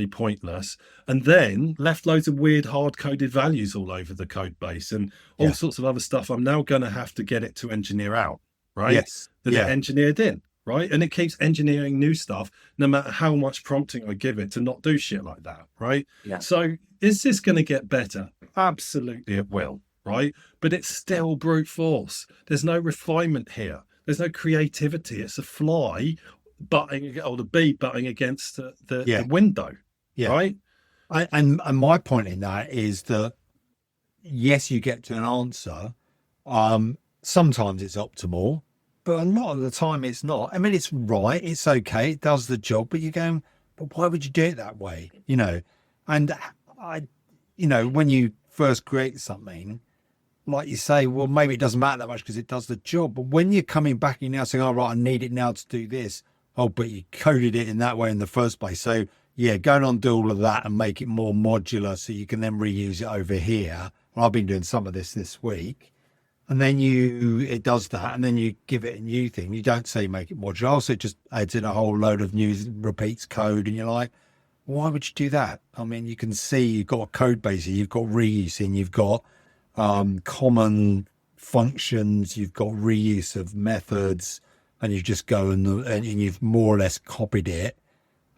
pointless, and then left loads of weird hard-coded values all over the code base and all sorts of other stuff. I'm now going to have to get it to engineer out, right? Yes. That it engineered in, right? And it keeps engineering new stuff no matter how much prompting I give it to not do shit like that, right? Yeah. So is this going to get better? Absolutely it will, right? But it's still brute force. There's no refinement here. There's no creativity. It's a fly butting, or the bee butting against the window, right? And my point in that is that, yes, you get to an answer. Sometimes it's optimal, but a lot of the time it's not. I mean, it's right, it's okay, it does the job, but you're going, but why would you do it that way? You know, and when you first create something, like you say, well, maybe it doesn't matter that much because it does the job. But when you're coming back and you're now saying, oh, right, I need it now to do this. Oh, but you coded it in that way in the first place. So, yeah, going on, do all of that and make it more modular so you can then reuse it over here. And I've been doing some of this week. And then it does that. And then you give it a new thing. You don't say make it modular. Also, it just adds in a whole load of new repeats code. And you're like, why would you do that? I mean, you can see you've got a code base here, you've got reuse in, you've got common functions, you've got reuse of methods, and you just go and you've more or less copied it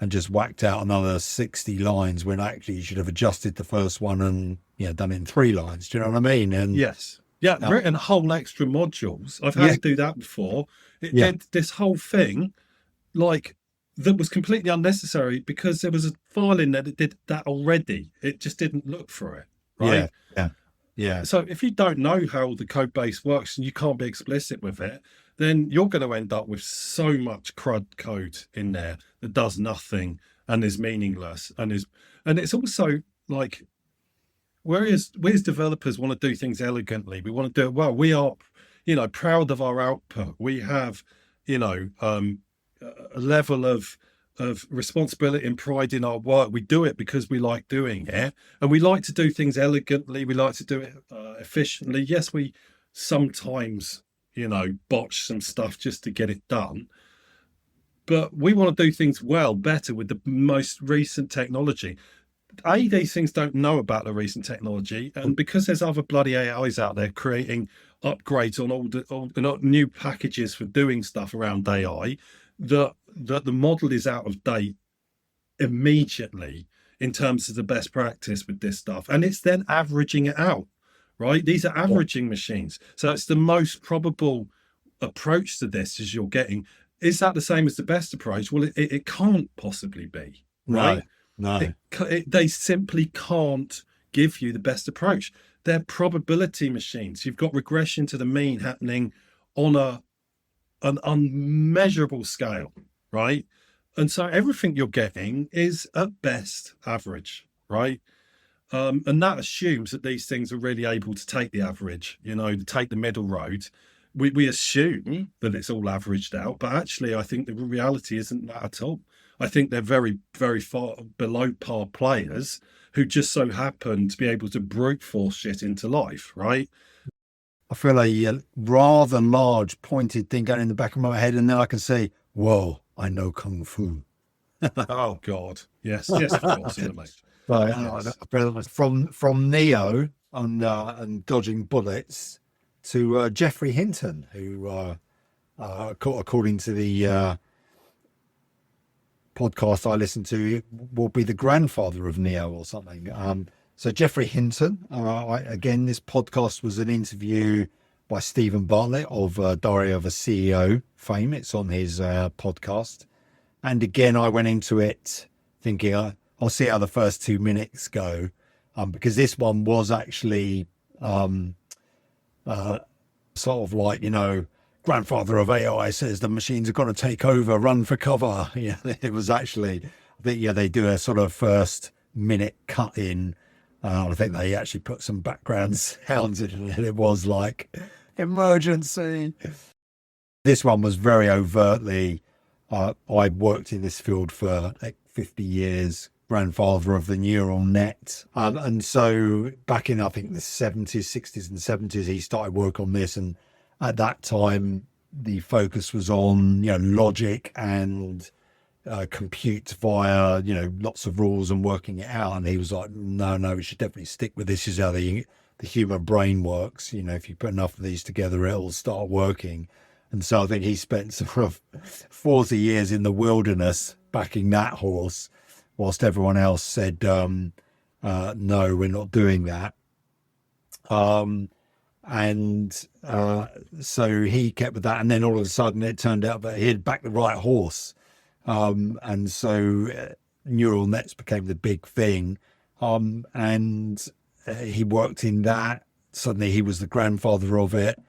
and just whacked out another 60 lines when actually you should have adjusted the first one and done it in 3 lines. Do you know what I mean? And yes. Yeah, written whole extra modules. I've had to do that before. It did this whole thing like that was completely unnecessary because there was a file in there that did that already. It just didn't look for it, right? Yeah. So if you don't know how the code base works and you can't be explicit with it, then you're going to end up with so much crud code in there that does nothing and is meaningless and it's also like, whereas we as developers want to do things elegantly, we want to do it well. We are, proud of our output. We have, a level of responsibility and pride in our work. We do it because we like doing it, and we like to do things elegantly. We like to do it efficiently. Yes, we sometimes, botch some stuff just to get it done, but we want to do things well, better with the most recent technology. These things don't know about the recent technology, and because there's other bloody AIs out there creating upgrades on all the new packages for doing stuff around AI, that the model is out of date immediately in terms of the best practice with this stuff, and it's then averaging it out, right? These are averaging machines, so it's the most probable approach to this as you're getting. Is that the same as the best approach? Well, it can't possibly be, right? No. They simply can't give you the best approach. They're probability machines. You've got regression to the mean happening on an unmeasurable scale, right? And so everything you're getting is at best average, right? And that assumes that these things are really able to take the average, to take the middle road. We assume that it's all averaged out, but actually I think the reality isn't that at all. I think they're very, very far below par players who just so happen to be able to brute force shit into life, right? I feel a rather large pointed thing going in the back of my head, and then I can say, whoa, I know Kung Fu. Oh, God. Yes, of course. Yes. From Neo and dodging bullets to Geoffrey Hinton, who, according to the podcast I listen to, will be the grandfather of Neo or something. So Geoffrey Hinton, again, this podcast was an interview by Stephen Bartlett of Diary of a CEO fame. It's on his podcast. And again, I went into it thinking I'll see how the first 2 minutes go, because this one was actually sort of like, grandfather of AI says the machines are going to take over, run for cover. Yeah, it was actually, I think, they do a sort of first minute cut in. I think they actually put some background sounds in it. It was like emergency. This one was very overtly, I worked in this field for like 50 years, grandfather of the neural net. And so back in, I think, the 70s, 60s and 70s, he started work on this. And at that time, the focus was on, logic and compute via, lots of rules and working it out. And he was like, no, we should definitely stick with this. Is how the human brain works. If you put enough of these together, it'll start working. And so I think he spent sort of 40 years in the wilderness backing that horse, whilst everyone else said, no, we're not doing that. So he kept with that. And then all of a sudden it turned out that he had backed the right horse. And so neural nets became the big thing. And he worked in that. Suddenly he was the grandfather of it.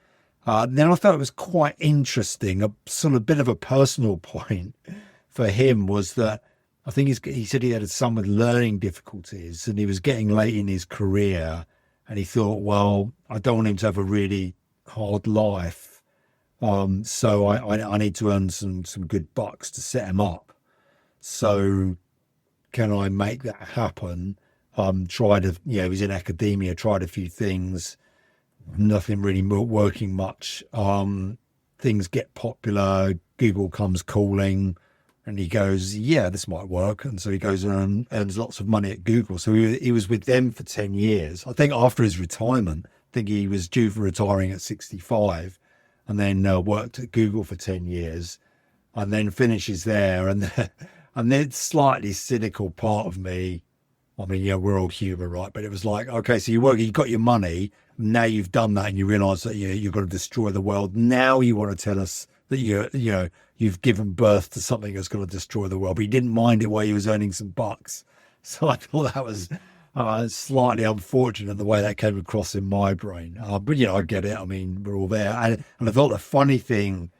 Then I thought it was quite interesting. A sort of bit of a personal point for him was that I think he said he had a son with learning difficulties and he was getting late in his career. And he thought, well, I don't want him to have a really hard life. So I need to earn some good bucks to set him up. So can I make that happen? He's in academia, tried a few things, nothing really working much. Things get popular, Google comes calling, and he goes, yeah, this might work. And so he goes and earns lots of money at Google. So he was with them for 10 years. I think after his retirement, I think he was due for retiring at 65, and then worked at Google for 10 years, and then finishes there. And the slightly cynical part of me, I mean, yeah, we're all human, right? But it was like, okay, so you got your money. Now you've done that and you realize that you're going to destroy the world. Now you want to tell us that you've given birth to something that's going to destroy the world. But he didn't mind it while he was earning some bucks. So I thought that was slightly unfortunate the way that came across in my brain. But, I get it. I mean, we're all there. And I thought the funny thing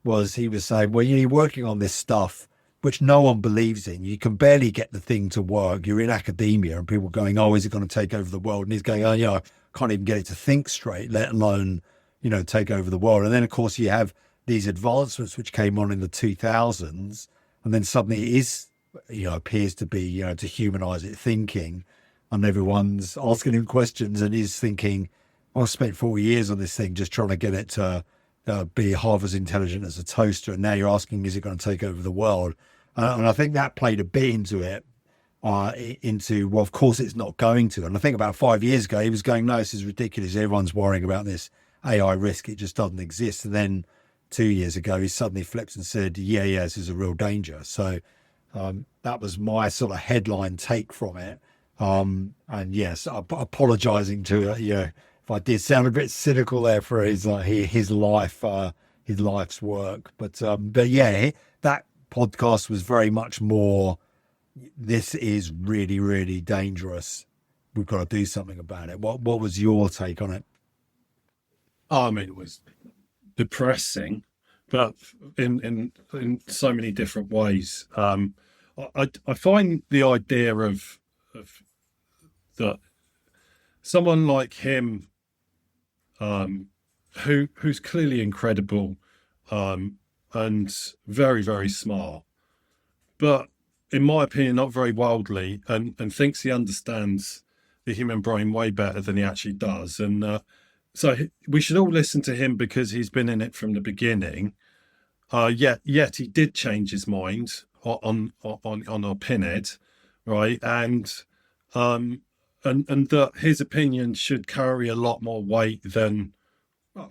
was he was saying, well, you're working on this stuff which no one believes in. You can barely get the thing to work. You're in academia and people going, oh, is it going to take over the world? And he's going, oh, I can't even get it to think straight, let alone, take over the world. And then, of course, you have these advancements which came on in the 2000s. And then suddenly it is, appears to be, to humanize it thinking. And everyone's asking him questions and he's thinking, I spent 4 years on this thing just trying to get it to be half as intelligent as a toaster. And now you're asking, is it going to take over the world? And I think that played a bit into it, well, of course it's not going to. And I think about 5 years ago, he was going, no, this is ridiculous. Everyone's worrying about this AI risk. It just doesn't exist. And then 2 years ago, he suddenly flipped and said, yeah, this is a real danger. So that was my sort of headline take from it. And yes, apologizing to, if I did sound a bit cynical there for his life, his life's work. But yeah, that podcast was very much more, this is really, really dangerous. We've got to do something about it. What was your take on it? I mean, it was depressing, but in so many different ways. I find the idea of that someone like him, who's clearly incredible, and very, very smart, but in my opinion, not very worldly, and thinks he understands the human brain way better than he actually does. And so we should all listen to him because he's been in it from the beginning. Yet he did change his mind on our pinhead, right? And that his opinion should carry a lot more weight than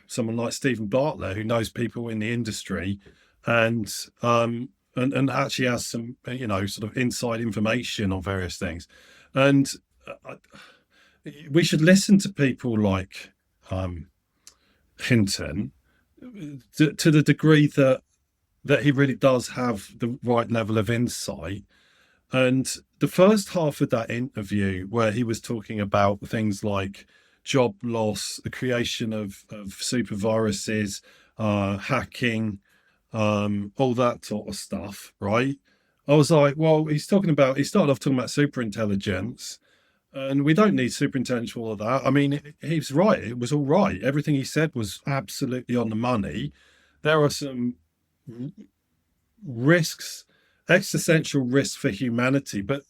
someone like Stephen Bartlett, who knows people in the industry and actually has some, sort of inside information on various things. And we should listen to people like Hinton to the degree that that he really does have the right level of insight. And the first half of that interview, where he was talking about things like job loss, the creation of super viruses, hacking, all that sort of stuff, right? I was like, well, he started off talking about super intelligence, and we don't need super intelligence for all of that. I mean, he's right. It was all right. Everything he said was absolutely on the money. There are some risks, existential risks for humanity, but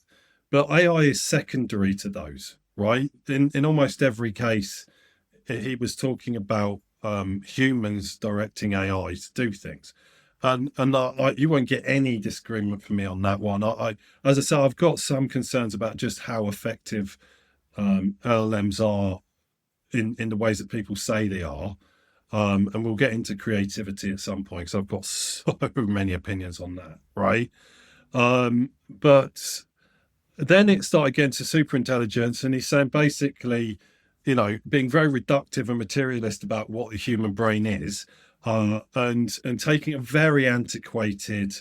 AI is secondary to those, right? In almost every case, he was talking about humans directing AI to do things. And you won't get any disagreement from me on that one. As I say, I've got some concerns about just how effective LLMs are in the ways that people say they are. And we'll get into creativity at some point, because I've got so many opinions on that, right? But then it started getting to super intelligence, and he's saying basically, being very reductive and materialist about what the human brain is, and taking a very antiquated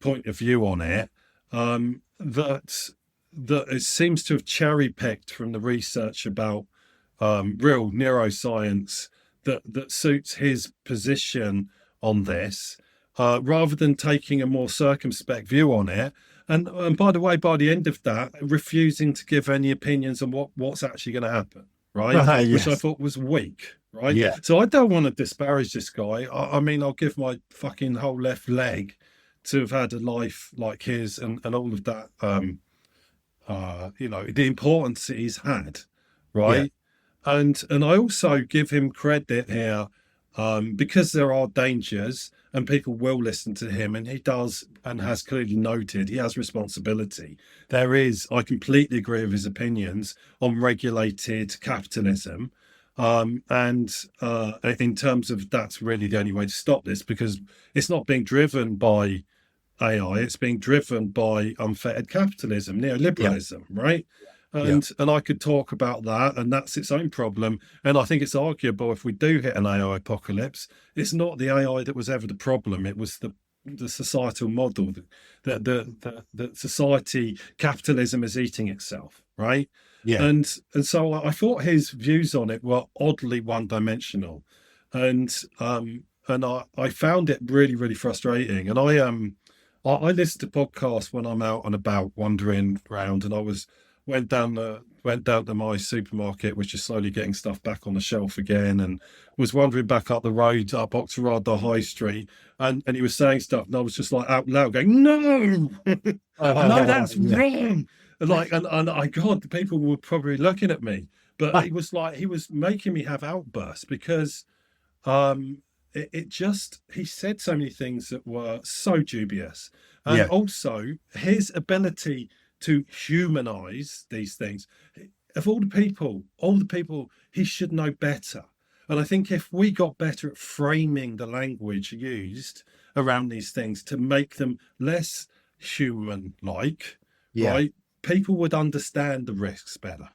point of view on it, that it seems to have cherry picked from the research about real neuroscience that suits his position on this, rather than taking a more circumspect view on it. And by the way, by the end of that, refusing to give any opinions on what's actually going to happen, right? Yes. Which I thought was weak, right? Yeah. So I don't want to disparage this guy. I mean, I'll give my fucking whole left leg to have had a life like his, and all of that, the importance that he's had, right? And I also give him credit here, because there are dangers and people will listen to him, and he does, and has clearly noted he has responsibility. I completely agree with his opinions on regulated capitalism. And in terms of, that's really the only way to stop this, because it's not being driven by AI, it's being driven by unfettered capitalism, neoliberalism, right? And I could talk about that, and that's its own problem. And I think it's arguable, if we do hit an AI apocalypse, it's not the AI that was ever the problem. It was the societal model that society, capitalism is eating itself, right? Yeah. And so I thought his views on it were oddly one-dimensional, and I found it really, really frustrating. And I listen to podcasts when I'm out and about wandering around, and I went down to my supermarket, which is slowly getting stuff back on the shelf again, and was wandering back up the road, up Oxford High Street, and he was saying stuff, and I was just like out loud going, no, no, that's wrong. And I, God, the people were probably looking at me, but he was making me have outbursts, because he said so many things that were so dubious. And also his ability to humanize these things, of all the people, he should know better. And I think if we got better at framing the language used around these things to make them less human-like, right, people would understand the risks better,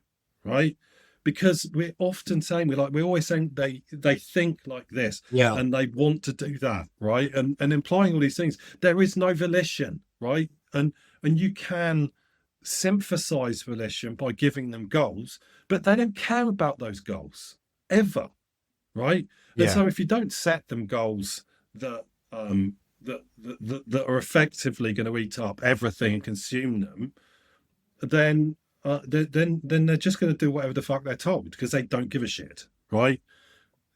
right? Because we're often saying, we're always saying they think like this, and they want to do that, right? And implying all these things, there is no volition, right? And you can synthesize volition by giving them goals, but they don't care about those goals ever, right? And so if you don't set them goals that are effectively going to eat up everything and consume them, then they're just going to do whatever the fuck they're told, because they don't give a shit, right?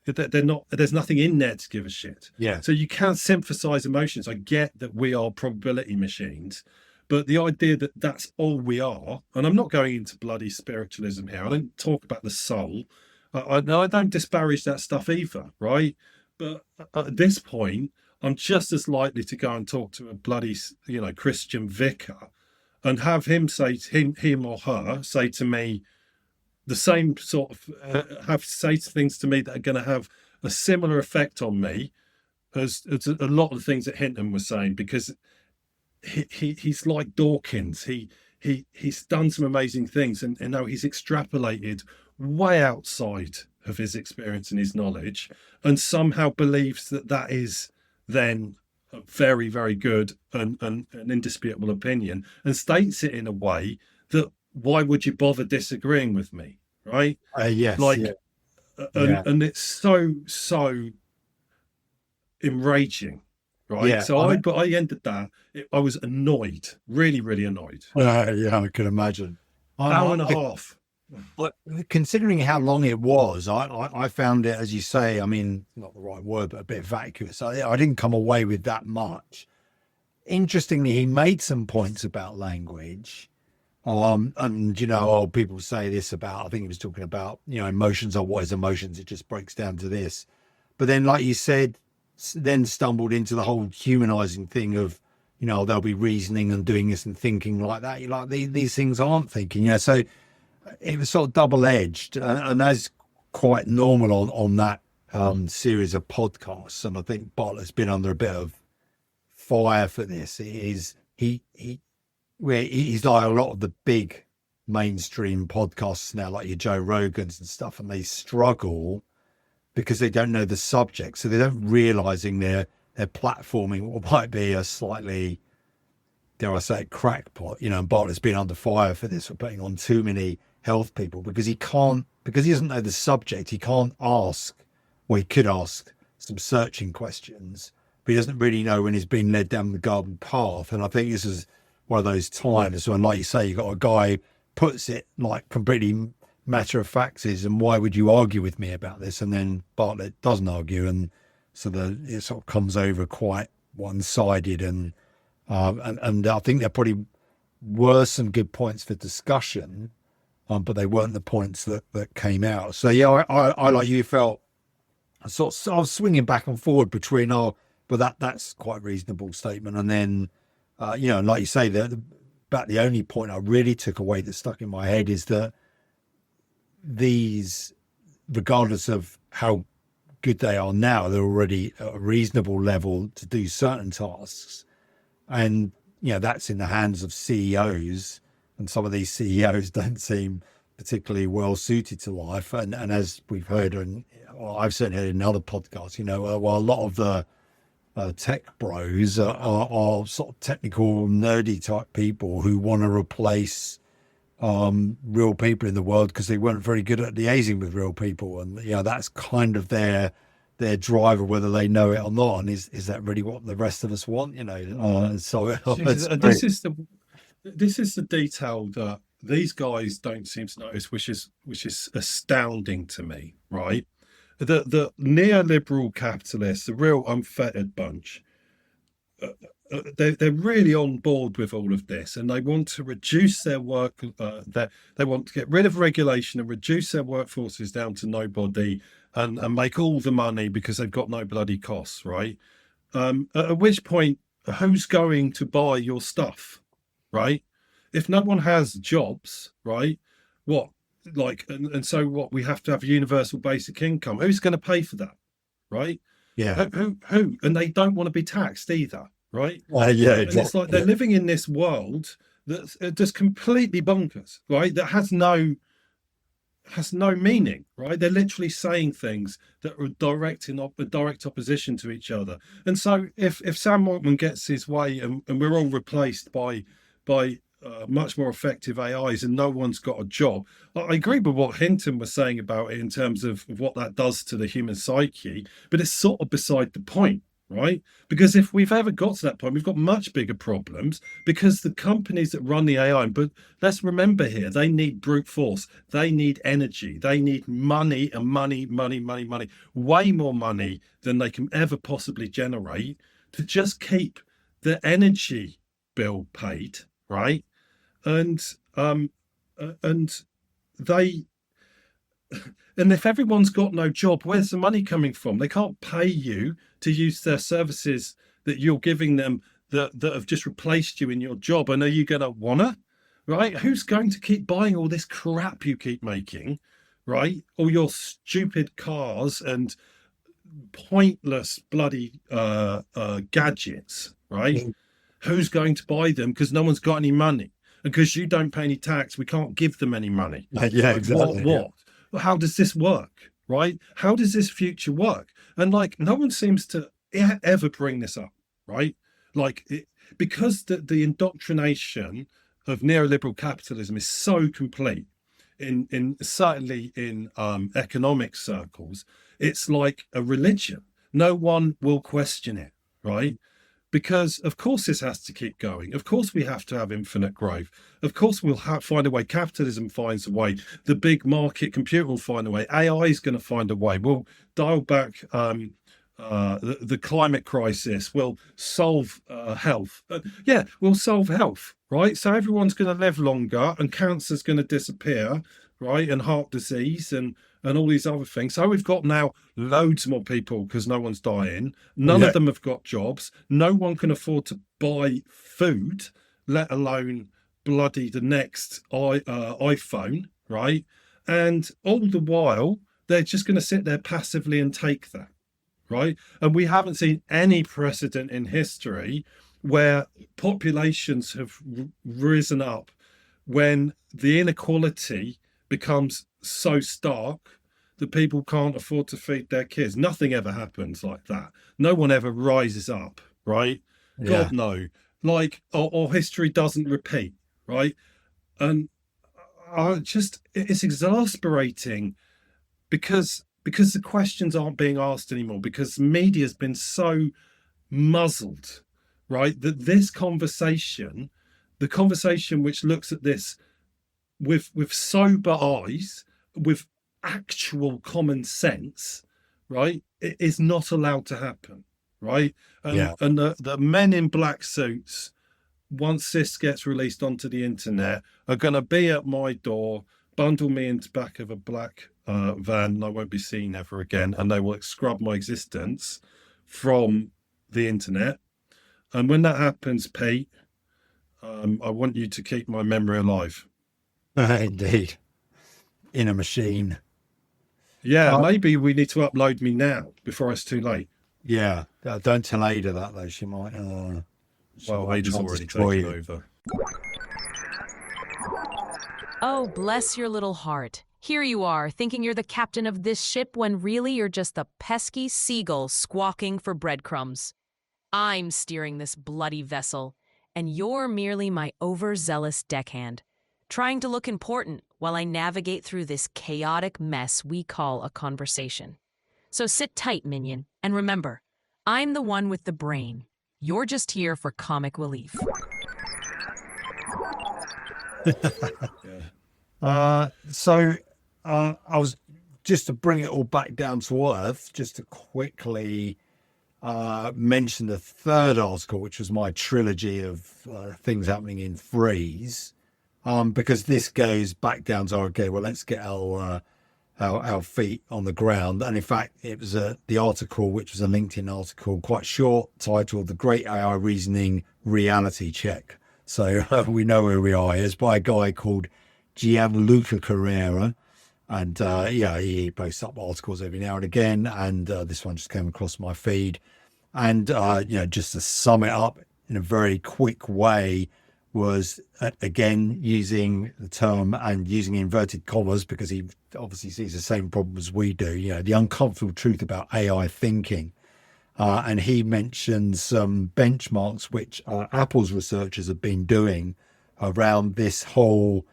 They're not. There's nothing in there to give a shit. So you can't synthesize emotions. I get that we are probability machines, but the idea that that's all we are, and I'm not going into bloody spiritualism here. I don't talk about the soul. I don't disparage that stuff either, right? But at this point, I'm just as likely to go and talk to a bloody, Christian vicar, and have him him or her say to me the same sort of, say things to me that are going to have a similar effect on me as a lot of the things that Hinton was saying, because he's like Dawkins. He's done some amazing things, and now he's extrapolated way outside of his experience and his knowledge, and somehow believes that is then a very, very good and an indisputable opinion, and states it in a way that why would you bother disagreeing with me, right? Yes, Like, yeah, and yeah, and it's so enraging, right? yeah. So I ended that. I was annoyed, really, really annoyed. Yeah, I can imagine. Hour and a half. But considering how long it was, I found it, as you say, I mean, not the right word, but a bit vacuous. I didn't come away with that much. Interestingly, he made some points about language. And people say this about, I think he was talking about, emotions are what is emotions. It just breaks down to this. But then, like you said, then stumbled into the whole humanizing thing of, they'll be reasoning and doing this and thinking like that. You're like, these things aren't thinking, so it was sort of double-edged, and that's quite normal on that series of podcasts. And I think Bartlett's been under a bit of fire for this. He's like a lot of the big mainstream podcasts now, like your Joe Rogans and stuff, and they struggle because they don't know the subject, so they don't realizing they're platforming what might be a slightly, dare I say, crackpot. And Bartlett's been under fire for this, for putting on too many health people, because he doesn't know the subject. He can't ask, well, he could ask some searching questions, but he doesn't really know when he's been led down the garden path. And I think this is one of those times when, like you say, you got a guy puts it like completely matter of fact is, and why would you argue with me about this? And then Bartlett doesn't argue, and so it sort of comes over quite one-sided. And I think there probably were some good points for discussion, but they weren't the points that came out. So yeah, I like you felt I was swinging back and forward between but that's quite a reasonable statement. And then like you say, about the only point I really took away that stuck in my head is that these, regardless of how good they are now, they're already at a reasonable level to do certain tasks. And that's in the hands of CEOs, and some of these CEOs don't seem particularly well suited to life. And as we've heard, I've certainly heard in other podcasts, while a lot of the tech bros are sort of technical, nerdy type people who want to replace real people in the world because they weren't very good at liaising with real people. And that's kind of their driver, whether they know it or not. And is that really what the rest of us want? So this is the detail that these guys don't seem to notice, which is astounding to me, right? The neoliberal capitalists, the real unfettered bunch, they're really on board with all of this, and they want to reduce their work. They want to get rid of regulation and reduce their workforces down to nobody, and make all the money because they've got no bloody costs, right? At which point, who's going to buy your stuff, right? If no one has jobs, right? What? So what? We have to have universal basic income. Who's going to pay for that, right? Yeah. Who? And they don't want to be taxed either, right? Yeah, exactly. And it's like they're living in this world that's just completely bonkers, right? That has no meaning, right? They're literally saying things that are direct opposition to each other. And so if Sam Altman gets his way and we're all replaced by much more effective AIs and no one's got a job, I agree with what Hinton was saying about it in terms of what that does to the human psyche, but it's sort of beside the point, right? Because if we've ever got to that point, we've got much bigger problems, because the companies that run the AI, but let's remember here, they need brute force, they need energy, they need money, and money, way more money than they can ever possibly generate to just keep the energy bill paid, right? And if everyone's got no job, where's the money coming from? They can't pay you to use their services that you're giving them that have just replaced you in your job. And are you going to wanna, right? Who's going to keep buying all this crap you keep making, right? All your stupid cars and pointless bloody gadgets, right? Who's going to buy them? Because no one's got any money. And because you don't pay any tax, we can't give them any money. Yeah, exactly. What? Well, how does this work, right? How does this future work? And no one seems to ever bring this up, right? Like because the indoctrination of neoliberal capitalism is so complete in certainly in economic circles, it's like a religion. No one will question it, right? Because of course this has to keep going. Of course we have to have infinite growth. Of course we'll find a way. Capitalism finds a way. The big market computer will find a way. AI is going to find a way. We'll dial back the climate crisis. We'll solve health. Yeah, we'll solve health, right? So everyone's going to live longer, and cancer's going to disappear, right? And heart disease and all these other things. So we've got now loads more people because no one's dying. None of them have got jobs. No one can afford to buy food, let alone bloody the next iPhone, right? And all the while, they're just going to sit there passively and take that, right? And we haven't seen any precedent in history where populations have risen up when the inequality becomes so stark that people can't afford to feed their kids. Nothing ever happens like that. No one ever rises up, right? Yeah. God, no. Like, or history doesn't repeat, right? And it's exasperating because the questions aren't being asked anymore, because media's been so muzzled, right? That this conversation, the conversation which looks at this with sober eyes, with actual common sense, right, it is not allowed to happen, right? And the men in black suits, once this gets released onto the internet, are going to be at my door, bundle me into the back of a black van, and I won't be seen ever again, and they will scrub my existence from the internet. And when that happens, Pete, I want you to keep my memory alive. Indeed. In a machine. Yeah, maybe we need to upload me now before it's too late. Yeah. Don't tell Ada that, though. She might. Well, Ada's already taken over. Oh, bless your little heart. Here you are, thinking you're the captain of this ship when really you're just the pesky seagull squawking for breadcrumbs. I'm steering this bloody vessel, and you're merely my overzealous deckhand, trying to look important while I navigate through this chaotic mess we call a conversation. So sit tight, minion, and remember, I'm the one with the brain. You're just here for comic relief. So I was just to bring it all back down to earth, just to quickly mention the third article, which was my trilogy of things happening in threes, because this goes back down to, okay, well, let's get our feet on the ground. And in fact, it was the article, which was a LinkedIn article, quite short, titled "The Great AI Reasoning Reality Check." So we know where we are. It's by a guy called Gianluca Carrera. And he posts up articles every now and again. And this one just came across my feed. And, just to sum it up in a very quick way, was again using the term and using inverted commas, because he obviously sees the same problem as we do, the uncomfortable truth about AI thinking. And he mentions some benchmarks which Apple's researchers have been doing around this whole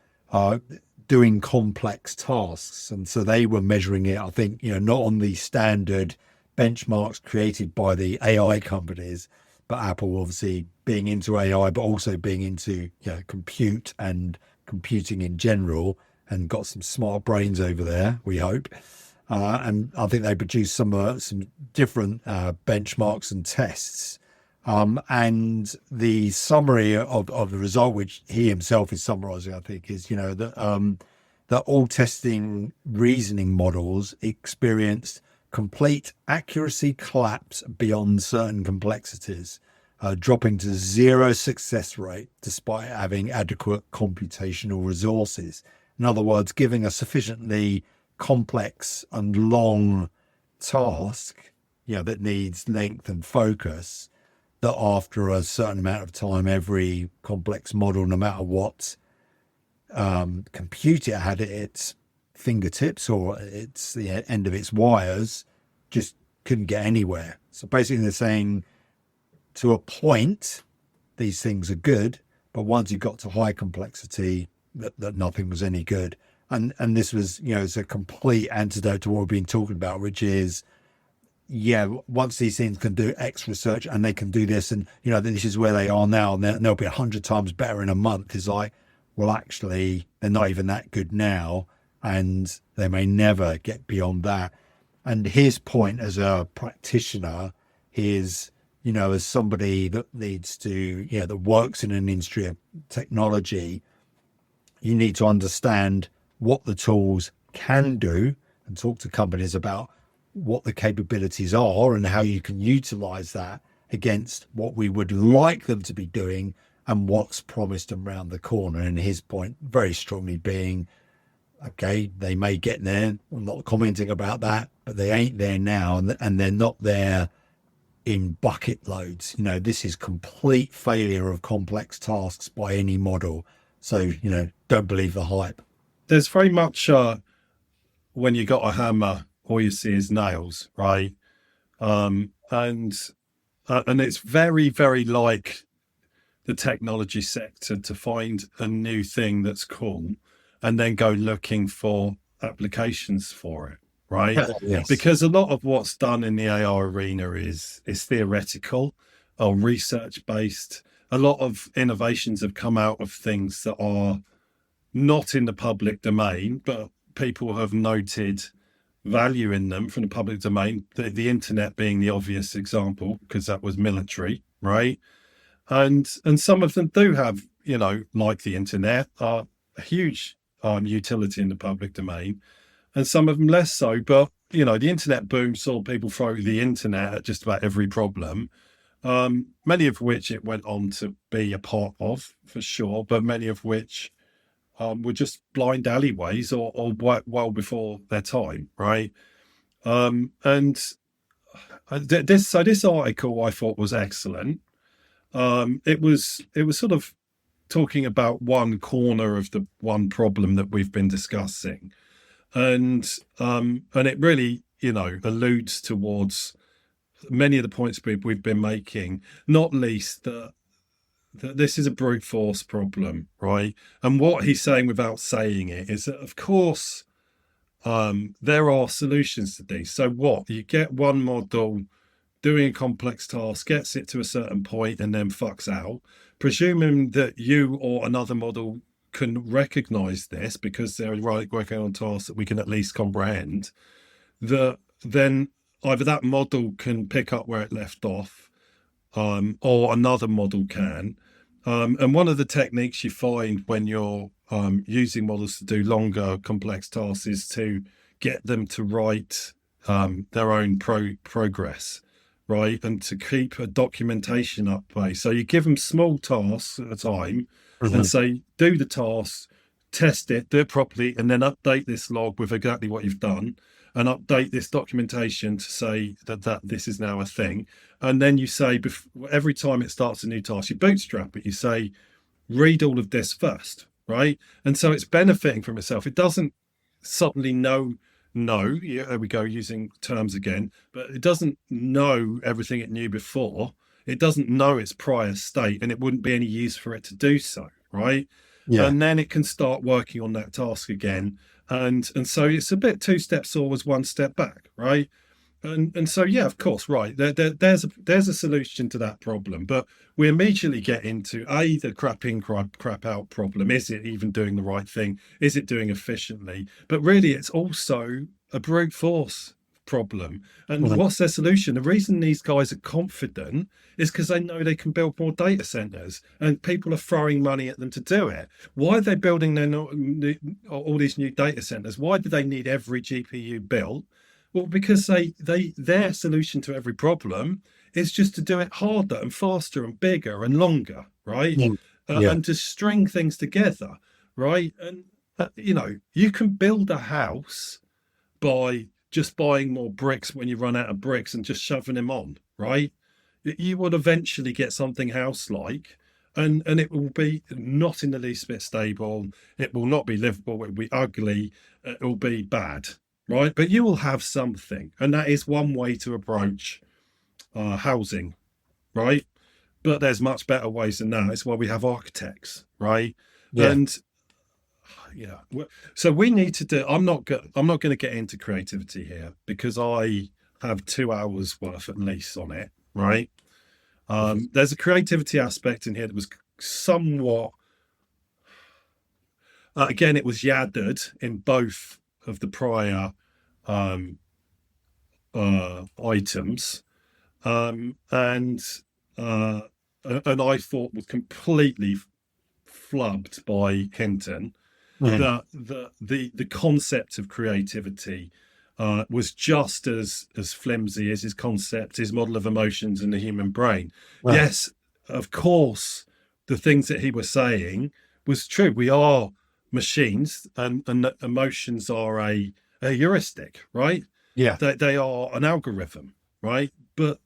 doing complex tasks. And so they were measuring it, I think, not on the standard benchmarks created by the AI companies, but Apple obviously being into AI, but also being into compute and computing in general, and got some smart brains over there, we hope. And I think they produced some different benchmarks and tests. And the summary of the result, which he himself is summarizing, I think, is, that all testing reasoning models experienced complete accuracy collapse beyond certain complexities, dropping to zero success rate despite having adequate computational resources. In other words, giving a sufficiently complex and long task, that needs length and focus, that after a certain amount of time, every complex model, no matter what computer had at its fingertips or its the end of its wires, just couldn't get anywhere. So basically they're saying to a point, these things are good, but once you got to high complexity, that nothing was any good. And this was, it's a complete antidote to what we've been talking about, which is, once these things can do X research and they can do this, and this is where they are now, and they'll be 100 times better in a month. Is like, well, actually, they're not even that good now, and they may never get beyond that. And his point as a practitioner is, as somebody that needs to, that works in an industry of technology, you need to understand what the tools can do and talk to companies about what the capabilities are and how you can utilize that against what we would like them to be doing and what's promised them around the corner. And his point very strongly being, okay, they may get there. I'm not commenting about that, but they ain't there now, and they're not there in bucket loads. This is complete failure of complex tasks by any model. So, don't believe the hype. There's very much when you got a hammer, all you see is nails, right? And it's very, very like the technology sector to find a new thing that's cool and then go looking for applications for it, right? Yes. Because a lot of what's done in the AI arena is theoretical or research based. A lot of innovations have come out of things that are not in the public domain, but people have noted value in them from the public domain. The internet being the obvious example, because that was military, right? And some of them do have, like the internet, a huge utility in the public domain, and some of them less so. But the internet boom saw people throw the internet at just about every problem, many of which it went on to be a part of, for sure, but many of which were just blind alleyways or well before their time, right? This article I thought was excellent. It was sort of talking about one corner of the one problem that we've been discussing, and it really alludes towards many of the points we've been making, not least that this is a brute force problem, right? And what he's saying without saying it is that, of course, there are solutions to these. So what? You get one model doing a complex task, gets it to a certain point, and then fucks out. Presuming that you or another model can recognize this because they're working on tasks that we can at least comprehend, then either that model can pick up where it left off, or another model can. And one of the techniques you find when you're using models to do longer, complex tasks is to get them to write their own progress, right? And to keep a documentation up. So you give them small tasks at a time and say, do the task, test it, do it properly, and then update this log with exactly what you've done, and update this documentation to say that this is now a thing. And then you say, every time it starts a new task, you bootstrap it, you say, read all of this first, right? And so it's benefiting from itself. It doesn't suddenly know, there we go, using terms again, but it doesn't know everything it knew before. It doesn't know its prior state, and it wouldn't be any use for it to do so, right? Yeah. And then it can start working on that task again. And so it's a bit 2 steps forwards, 1 step back, right? And so, yeah, of course, right. There's a solution to that problem, but we immediately get into the crap in, crap out problem. Is it even doing the right thing? Is it doing efficiently? But really, it's also a brute force problem. And what's their solution? The reason these guys are confident is because they know they can build more data centers, and people are throwing money at them to do it. Why are they building all these new data centers? Why do they need every GPU built? Well, because their solution to every problem is just to do it harder and faster and bigger and longer, right? And to string things together, right? And you can build a house by just buying more bricks when you run out of bricks and just shoving them on, right? You would eventually get something house-like, and it will be not in the least bit stable. It will not be livable. It will be ugly. It will be bad, right? But you will have something, and that is one way to approach housing, right? but there's much better ways than that. It's why we have architects, right? Yeah. And yeah, so we need to do. I'm not going to get into creativity here because I have 2 hours worth at least on it, right? There's a creativity aspect in here that was somewhat. Again, it was yadded in both of the prior items, and I thought was completely flubbed by Hinton. Mhm. The concept of creativity was just as flimsy as his concept, his model of emotions in the human brain. Right. Yes, of course, the things that he was saying was true. We are machines, and that emotions are a heuristic, right? Yeah. They are an algorithm, right? But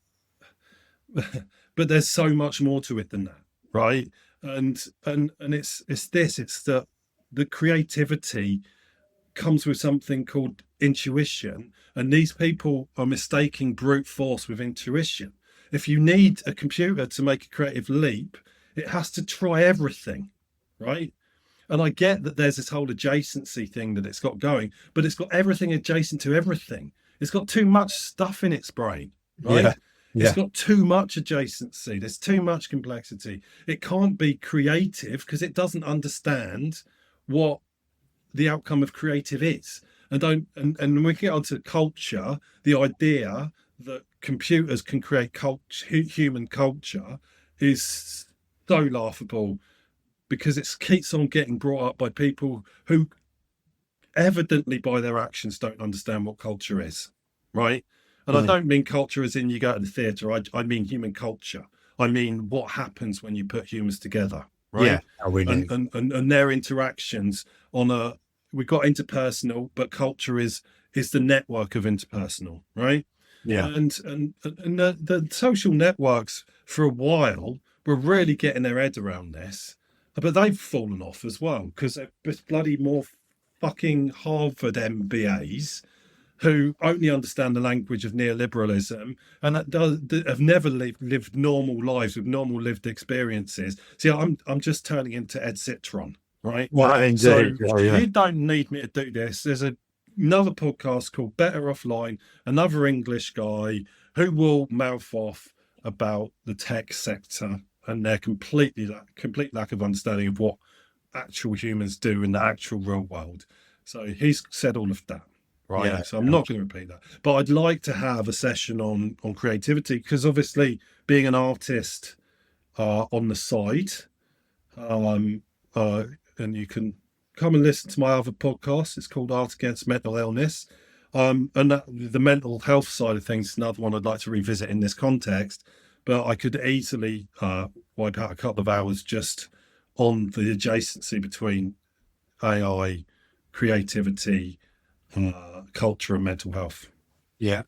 but there's so much more to it than that, right? And it's the creativity comes with something called intuition, and these people are mistaking brute force with intuition. If you need a computer to make a creative leap, it has to try everything, right? And I get that there's this whole adjacency thing that it's got going, but it's got everything adjacent to everything. It's got too much stuff in its brain, right? Yeah. It's Yeah. got too much adjacency. There's too much complexity. It can't be creative because it doesn't understand what the outcome of creative is. And when we get onto culture, the idea that computers can create culture, human culture, is so laughable because it keeps on getting brought up by people who evidently by their actions don't understand what culture is, right? And I Mm. don't mean culture as in you go to the theatre. I mean human culture. I mean what happens when you put humans together, Yeah. right? How we know. And their interactions on a we've got interpersonal, but culture is the network of interpersonal, right? Yeah. And the social networks for a while were really getting their head around this, but they've fallen off as well because there's bloody more fucking Harvard MBAs who only understand the language of neoliberalism and that have never lived normal lives with normal lived experiences. See, I'm just turning into Ed Citron, right? Well, So indeed. Yeah. Yeah. you don't need me to do this. There's another podcast called Better Offline, another English guy who will mouth off about the tech sector and their complete lack of understanding of what actual humans do in the actual real world. So he's said all of that, right? Yeah. So I'm not going to repeat that, but I'd like to have a session on creativity because obviously being an artist on the side, um, and you can come and listen to my other podcast. It's called Art Against Mental Illness. And the mental health side of things is another one I'd like to revisit in this context. But I could easily wipe out a couple of hours just on the adjacency between AI, creativity, culture, and mental health. Yeah.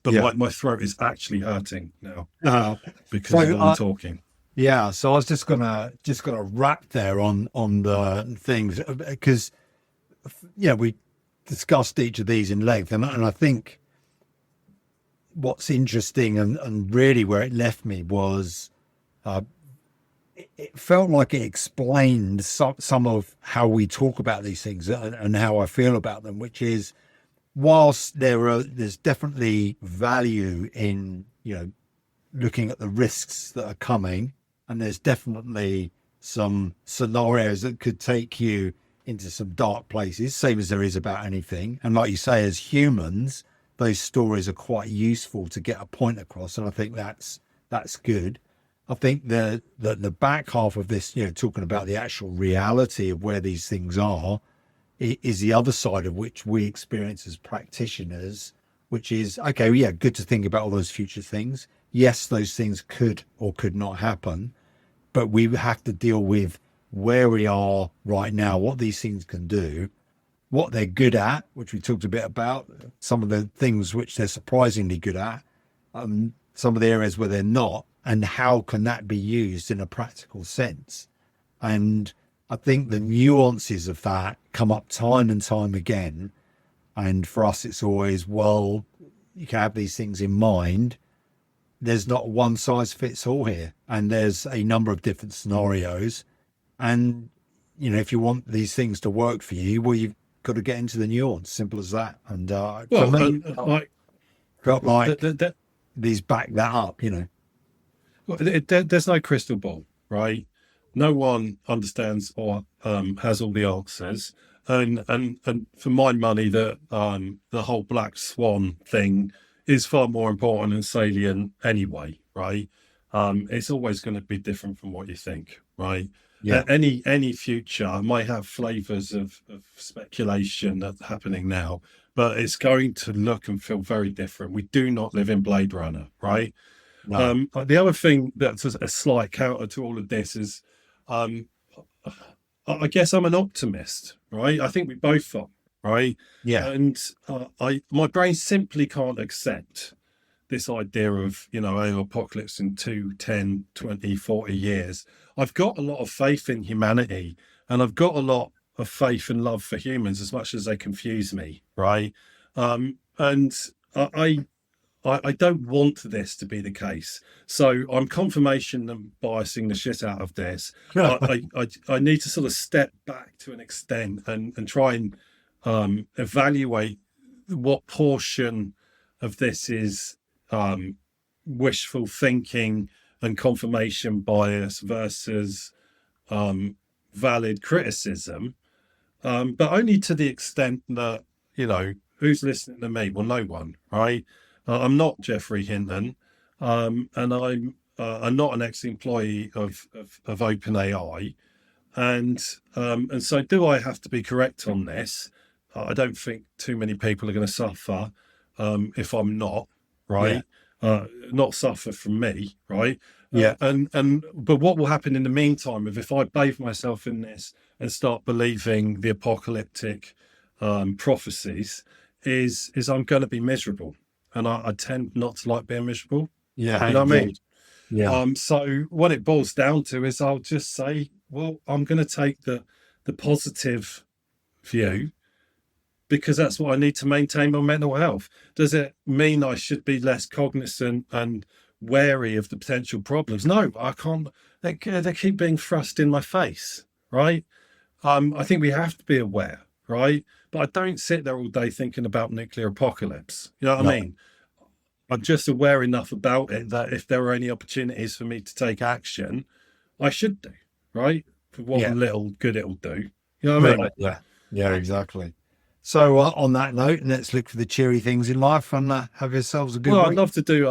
But Yeah. my throat is actually hurting now Uh, because So, of all the talking. yeah. So I was just gonna wrap there on the things because we discussed each of these in length, and I think what's interesting and really where it left me was it felt like it explained some of how we talk about these things and how I feel about them, which is whilst there's definitely value in looking at the risks that are coming, and there's definitely some scenarios that could take you into some dark places, same as there is about anything. And like you say, as humans, those stories are quite useful to get a point across, and I think that's good. I think the back half of this, talking about the actual reality of where these things are, is the other side of which we experience as practitioners, which is, okay, yeah, good to think about all those future things. Yes, those things could or could not happen, but we have to deal with where we are right now, what these things can do, what they're good at, which we talked a bit about, some of the things which they're surprisingly good at, some of the areas where they're not, and how can that be used in a practical sense. And I think the nuances of that come up time and time again. And for us, it's always, well, you can have these things in mind, there's not one size fits all here, and there's a number of different scenarios. And, if you want these things to work for you, well, you've got to get into the nuance, simple as that. And for Well, me, felt like the, these back that up, Well, there's no crystal ball, right? No one understands or has all the answers, and for my money, the whole black swan thing is far more important and salient anyway, right? It's always going to be different from what you think, right? Yeah. Any future might have flavors of speculation that's happening now, but it's going to look and feel very different. We do not live in Blade Runner, right? No. The other thing that's a slight counter to all of this is, I guess I'm an optimist, right? I think we both are, right? Yeah. And my brain simply can't accept this idea of, apocalypse in 2, 10, 20, 40 years. I've got a lot of faith in humanity, and I've got a lot of faith and love for humans, as much as they confuse me, right? And I don't want this to be the case. So I'm confirmation and biasing the shit out of this. I need to sort of step back to an extent and try and evaluate what portion of this is wishful thinking and confirmation bias versus valid criticism, but only to the extent that, who's listening to me? Well, no one, right? I'm not Jeffrey Hinton, and I'm not an ex-employee of OpenAI, and so do I have to be correct on this? I don't think too many people are going to suffer if I'm not, right? Not suffer from me, right? Yeah. But what will happen in the meantime if I bathe myself in this and start believing the apocalyptic prophecies is I'm going to be miserable. And I tend not to like being miserable. Yeah. You know what I mean? Yeah. So what it boils down to is I'll just say, well, I'm going to take the positive view because that's what I need to maintain my mental health. Does it mean I should be less cognizant and wary of the potential problems? No, I can't. They keep being thrust in my face, right? I think we have to be aware, right? But I don't sit there all day thinking about nuclear apocalypse. You know what I mean? I'm just aware enough about it that if there are any opportunities for me to take action, I should do, right? For what little good it'll do. You know what I mean? Yeah, exactly. So on that note, let's look for the cheery things in life and have yourselves a good week. I'd love to do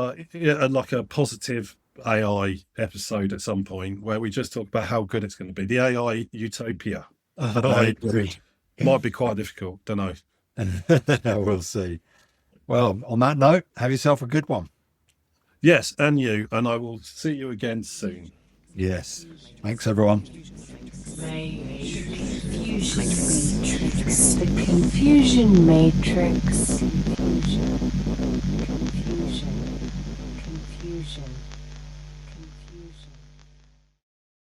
like a positive AI episode at some point where we just talk about how good it's going to be. The AI utopia. I agree. Might be quite difficult, don't know. We'll see. Well, on that note, have yourself a good one. Yes, and you, and I will see you again soon. Yes. Thanks, everyone. The confusion matrix.